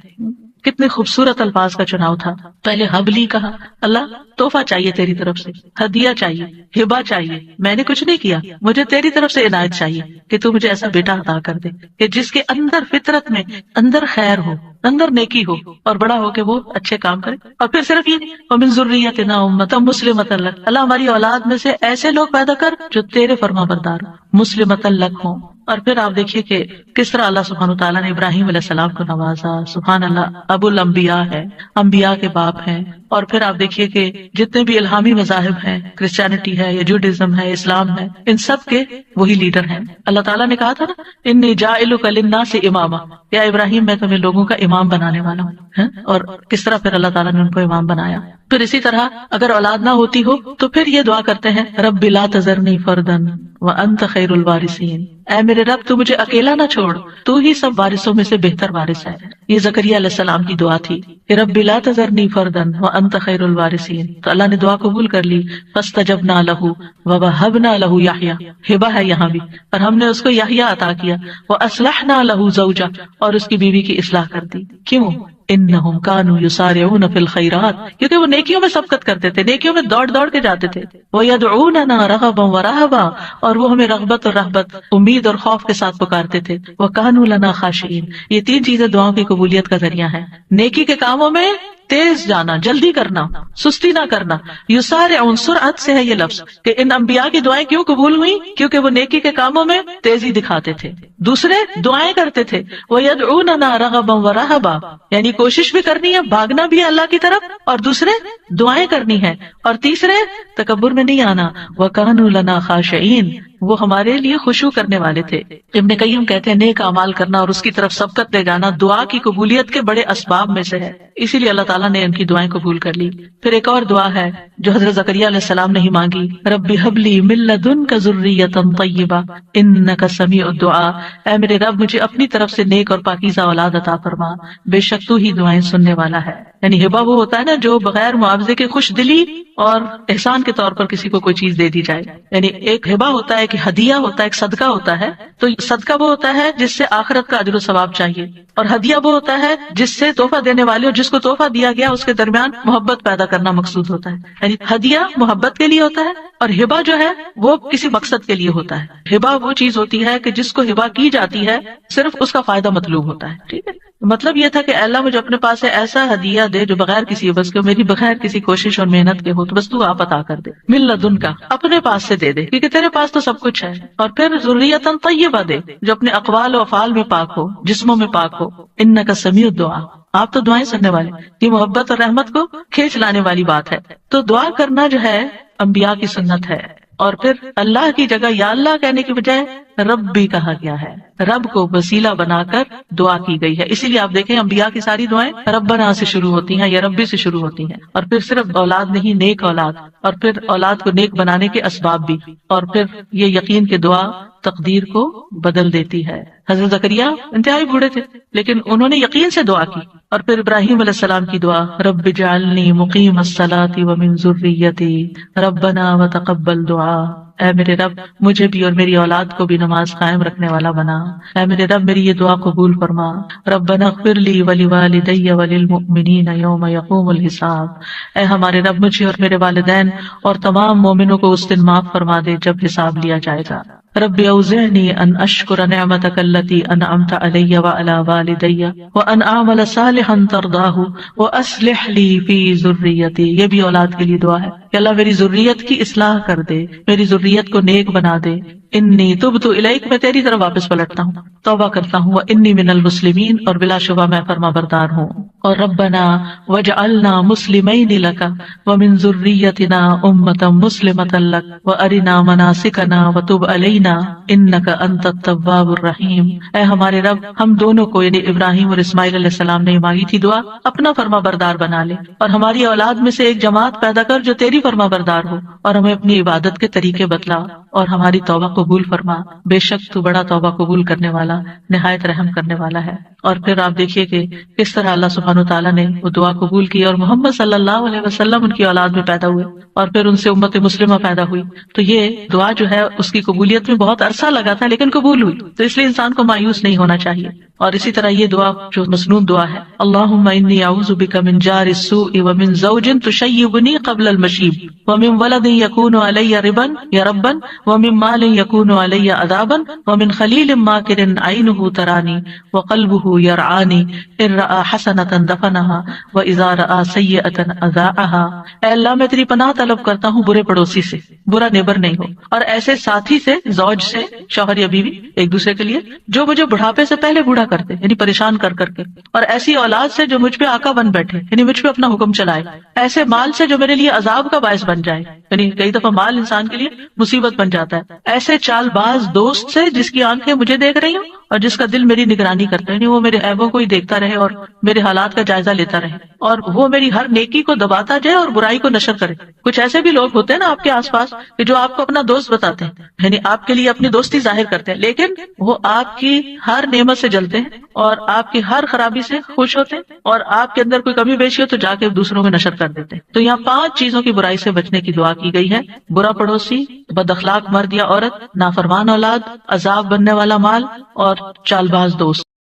کتنے خوبصورت الفاظ کا چناؤ تھا. پہلے حبلی کہا، اللہ تحفہ چاہیے تیری طرف سے، ہدیہ چاہیے، ہبہ چاہیے، میں نے کچھ نہیں کیا، مجھے تیری طرف سے عنایت چاہیے کہ تو مجھے ایسا بیٹا عطا کر دے کہ جس کے اندر فطرت میں اندر خیر ہو، اندر نیکی ہو، اور بڑا ہو کے وہ اچھے کام کرے. اور پھر صرف یہ وَمِن ذُرِّيَّتِنَا أُمَّةً مُسْلِمَةً لَكَ، اللہ ہماری اولاد میں سے ایسے لوگ پیدا کر جو تیرے فرما بردار ہوں، مسلمۃ لک ہوں. اور پھر آپ دیکھیے کہ کس طرح اللہ سبحانہ تعالیٰ نے ابراہیم علیہ السلام کو نوازا. سبحان اللہ، ابو الانبیاء ہے، انبیاء کے باپ ہیں. اور پھر آپ دیکھیے کہ جتنے بھی الہامی مذاہب ہیں، کرسچینٹی ہے یا جوڈازم ہے، اسلام ہے، ان سب کے وہی لیڈر ہیں. اللہ تعالیٰ نے کہا تھا نا انی جاعلک للناس اماما، یا ابراہیم میں تمہیں لوگوں کا امام بنانے والا ہوں. اور کس طرح پھر اللہ تعالیٰ نے ان کو امام بنایا. پھر اسی طرح اگر اولاد نہ ہوتی ہو تو پھر یہ دعا کرتے ہیں رب لا تذرنی فردا وانت خیر الوارثین، اے میرے رب تو مجھے اکیلا نہ چھوڑ، تو ہی سب وارثوں میں سے بہتر وارث ہے. یہ زکریا علیہ السلام کی دعا تھی کہ رب لا تذرنی فردا وانت خیر الوارثین. تو اللہ نے دعا قبول کر لی. فاستجبنا له ووهبنا له یحیی، ہبہ ہے یہاں بھی، اور ہم نے اس کو یحییٰ عطا کیا. واصلحنا له زوجہ، اور اس کی بیوی کی اصلاح کر دی. کیوں؟ انہم کانوا یسارعون فی الخیرات، کیونکہ وہ نیکیوں میں سبقت کرتے تھے، نیکیوں میں دوڑ دوڑ کے جاتے تھے. ویدعوننا رغبا ورہبا، اور وہ ہمیں رغبت اور رہبت، امید اور خوف کے ساتھ پکارتے تھے. وکانوا لنا خاشعین. یہ تین چیزیں دعاؤں کی قبولیت کا ذریعہ ہیں. نیکی کے کاموں میں تیز جانا، جلدی کرنا، سستی نہ کرنا. یسارعون سرعت سے ہے یہ لفظ کہ ان انبیاء کی دعائیں کیوں قبول ہوئی؟ کیونکہ وہ نیکی کے کاموں میں تیزی دکھاتے تھے. دوسرے دعائیں کرتے تھے، وَيَدْعُونَنَا رَغَبًا وَرَهَبًا، یعنی کوشش بھی کرنی ہے، بھاگنا بھی ہے اللہ کی طرف، اور دوسرے دعائیں کرنی ہے، اور تیسرے تکبر میں نہیں آنا. وَكَانُوا لَنَا خَاشِعِينَ، وہ ہمارے لیے خشوع کرنے والے تھے. ابن قیم کہتے ہیں نیک اعمال کرنا اور اس کی طرف سبقت لے جانا دعا کی قبولیت کے بڑے اسباب میں سے ہے، اسی لیے اللہ تعالیٰ نے ان کی دعائیں قبول کر لی. پھر ایک اور دعا ہے جو حضرت زکریا علیہ السلام نے ہی مانگی، رب هب لی من لدنک ذریۃ طیبہ انک سمیع الدعاء، اے میرے رب مجھے اپنی طرف سے نیک اور پاکیزہ اولاد عطا فرما، بے شک تو ہی دعائیں سننے والا ہے. یعنی ہبہ وہ ہوتا ہے نا جو بغیر معاوضے کے خوش دلی اور احسان کے طور پر کسی کو کوئی چیز دے دی جائے. یعنی ایک ہبہ ہوتا ہے کہ ہدیہ ہوتا ہے، ایک صدقہ ہوتا ہے. تو صدقہ وہ ہوتا ہے جس سے آخرت کا اجر و ثواب چاہیے، اور ہدیہ وہ ہوتا ہے جس سے تحفہ دینے والے اور جس کو تحفہ دیا گیا اس کے درمیان محبت پیدا کرنا مقصود ہوتا ہے. یعنی ہدیہ محبت کے لیے ہوتا ہے، اور ہبہ جو ہے وہ کسی مقصد کے لیے ہوتا ہے. ہبہ وہ چیز ہوتی ہے کہ جس کو ہبہ کی جاتی ہے صرف اس کا فائدہ مطلوب ہوتا ہے. ٹھیک ہے، مطلب یہ تھا کہ اللہ مجھے اپنے پاس سے ایسا ہدیہ دے جو بغیر کسی عوض کے، میری بغیر کسی کوشش اور محنت کے ہو، تو بس تو آپ عطا کر دے. من لدن کا، اپنے پاس سے دے دے، کیونکہ تیرے پاس تو سب کچھ ہے. اور پھر ذریۃ طیبہ دے جو اپنے اقوال و افعال میں پاک ہو، جسموں میں پاک ہو. انک سمیع الدعاء، آپ تو دعائیں سننے والے. یہ محبت اور رحمت کو کھینچ لانے والی بات ہے. تو دعا کرنا جو ہے انبیاء کی سنت ہے. اور پھر اللہ کی جگہ یا اللہ کہنے کی بجائے رب بھی کہا گیا ہے، رب کو وسیلہ بنا کر دعا کی گئی ہے. اسی لیے آپ دیکھیں انبیاء کی ساری دعائیں ربنا سے شروع ہوتی ہیں یا ربی سے شروع ہوتی ہیں. اور پھر صرف اولاد نہیں، نیک اولاد، اور پھر اولاد کو نیک بنانے کے اسباب بھی. اور پھر یہ یقین کہ دعا تقدیر کو بدل دیتی ہے. حضرت زکریا انتہائی بوڑھے تھے لیکن انہوں نے یقین سے دعا کی. اور پھر ابراہیم علیہ السلام کی دعا، رب اجعلنی مقیم الصلاۃ ومن ذریتی ربنا وتقبل دعا، اے میرے رب مجھے بھی اور میری اولاد کو بھی نماز قائم رکھنے والا بنا. اے میرے رب میری یہ دعا قبول فرما. ربنا اغفر لی ولوالدی وللمؤمنین یوم یقوم الحساب، اے ہمارے رب مجھے اور میرے والدین اور تمام مومنوں کو اس دن معاف فرما دے جب حساب لیا جائے گا. رب اوزعنی ان اشکر نعمتک التی انعمت علی وعلی والدی وان اعمل صالحا ترضاہ واصلح لی فی ذریتی. یہ بھی اولاد کے لیے دعا ہے کہ اللہ میری ذریت کی اصلاح کر دے، میری ذریت کو نیک بنا دے. انی تبت الیک، میں تیری طرف واپس پلٹتا ہوں، توبہ کرتا ہوں. وانی من المسلمین، اور بلا شبہ میں فرما بردار ہوں. اور ربنا واجعلنا مسلمین لک ومن ذریتنا امۃ مسلمۃ لک وارنا مناسکنا وتب علینا انک انت التواب الرحیم. اے ہمارے رب ہم دونوں کو، یعنی ابراہیم اور اسماعیل علیہ السلام نے مانگی تھی دعا، اپنا فرما بردار بنا لے، اور ہماری اولاد میں سے ایک جماعت پیدا کر جو تیری فرما بردار ہو، اور ہمیں اپنی عبادت کے طریقے بتلا اور ہماری توبہ قبول فرما. بے شک تو بڑا توبہ قبول کرنے والا، نہایت رحم کرنے والا ہے. اور پھر آپ دیکھیے کہ کس طرح اللہ سبحانہ وتعالیٰ نے وہ دعا قبول کی اور محمد صلی اللہ علیہ وسلم ان کی اولاد میں پیدا ہوئے اور پھر ان سے امت مسلمہ پیدا ہوئی. تو یہ دعا جو ہے اس کی قبولیت میں بہت عرصہ لگا تھا لیکن قبول ہوئی. تو اس لیے انسان کو مایوس نہیں ہونا چاہیے. اور اسی طرح یہ دعا جو مسنون دعا ہے، اللہم انی اعوذ بک من جار السوء ومن زوج تشیبنی قبل المشیب ومن ولد یکون علی ربا یا ربا ومن مال یکون علی عذابا ومن خلیل ماکر عینہ ترانی وقلبہ یرعانی ان رأى حسنۃ دفنها واذا رأى سیئۃ اذاعها. اے اللہ میں تیری پناہ طلب کرتا ہوں برے پڑوسی سے، برا نیبر نہیں ہو، اور ایسے ساتھی سے، زوج سے، شوہر یا بیوی ایک دوسرے کے لیے، جو مجھے بڑھاپے سے پہلے بوڑھا کرتے، یعنی پریشان کر کر کے، اور ایسی اولاد سے جو مجھ پہ آقا بن بیٹھے، یعنی مجھ پہ اپنا حکم چلائے، ایسے مال سے جو میرے لیے عذاب کا باعث بن جائے، یعنی کئی دفعہ مال انسان کے لیے مصیبت بن جاتا ہے، ایسے چال باز دوست سے جس کی آنکھیں مجھے دیکھ رہی ہوں اور جس کا دل میری نگرانی کرتا ہے، یعنی وہ میرے عیبوں کو ہی دیکھتا رہے اور میرے حالات کا جائزہ لیتا رہے، اور وہ میری ہر نیکی کو دباتا جائے اور برائی کو نشر کرے. کچھ ایسے بھی لوگ ہوتے ہیں نا آپ کے آس پاس کہ جو آپ کو اپنا دوست بتاتے ہیں، یعنی آپ کے لیے اپنی دوستی ظاہر کرتے ہیں، لیکن وہ آپ کی ہر نعمت سے جلتے ہیں اور آپ کی ہر خرابی سے خوش ہوتے ہیں، اور آپ کے اندر کوئی کمی بیشی ہو تو جا کے دوسروں میں نشر کر دیتے ہیں. تو یہاں 5 چیزوں کی برائی سے بچنے کی دعا کی گئی ہے: برا پڑوسی، بد اخلاق مرد یا عورت، نافرمان اولاد، عذاب بننے والا مال، اور چال باز دوست.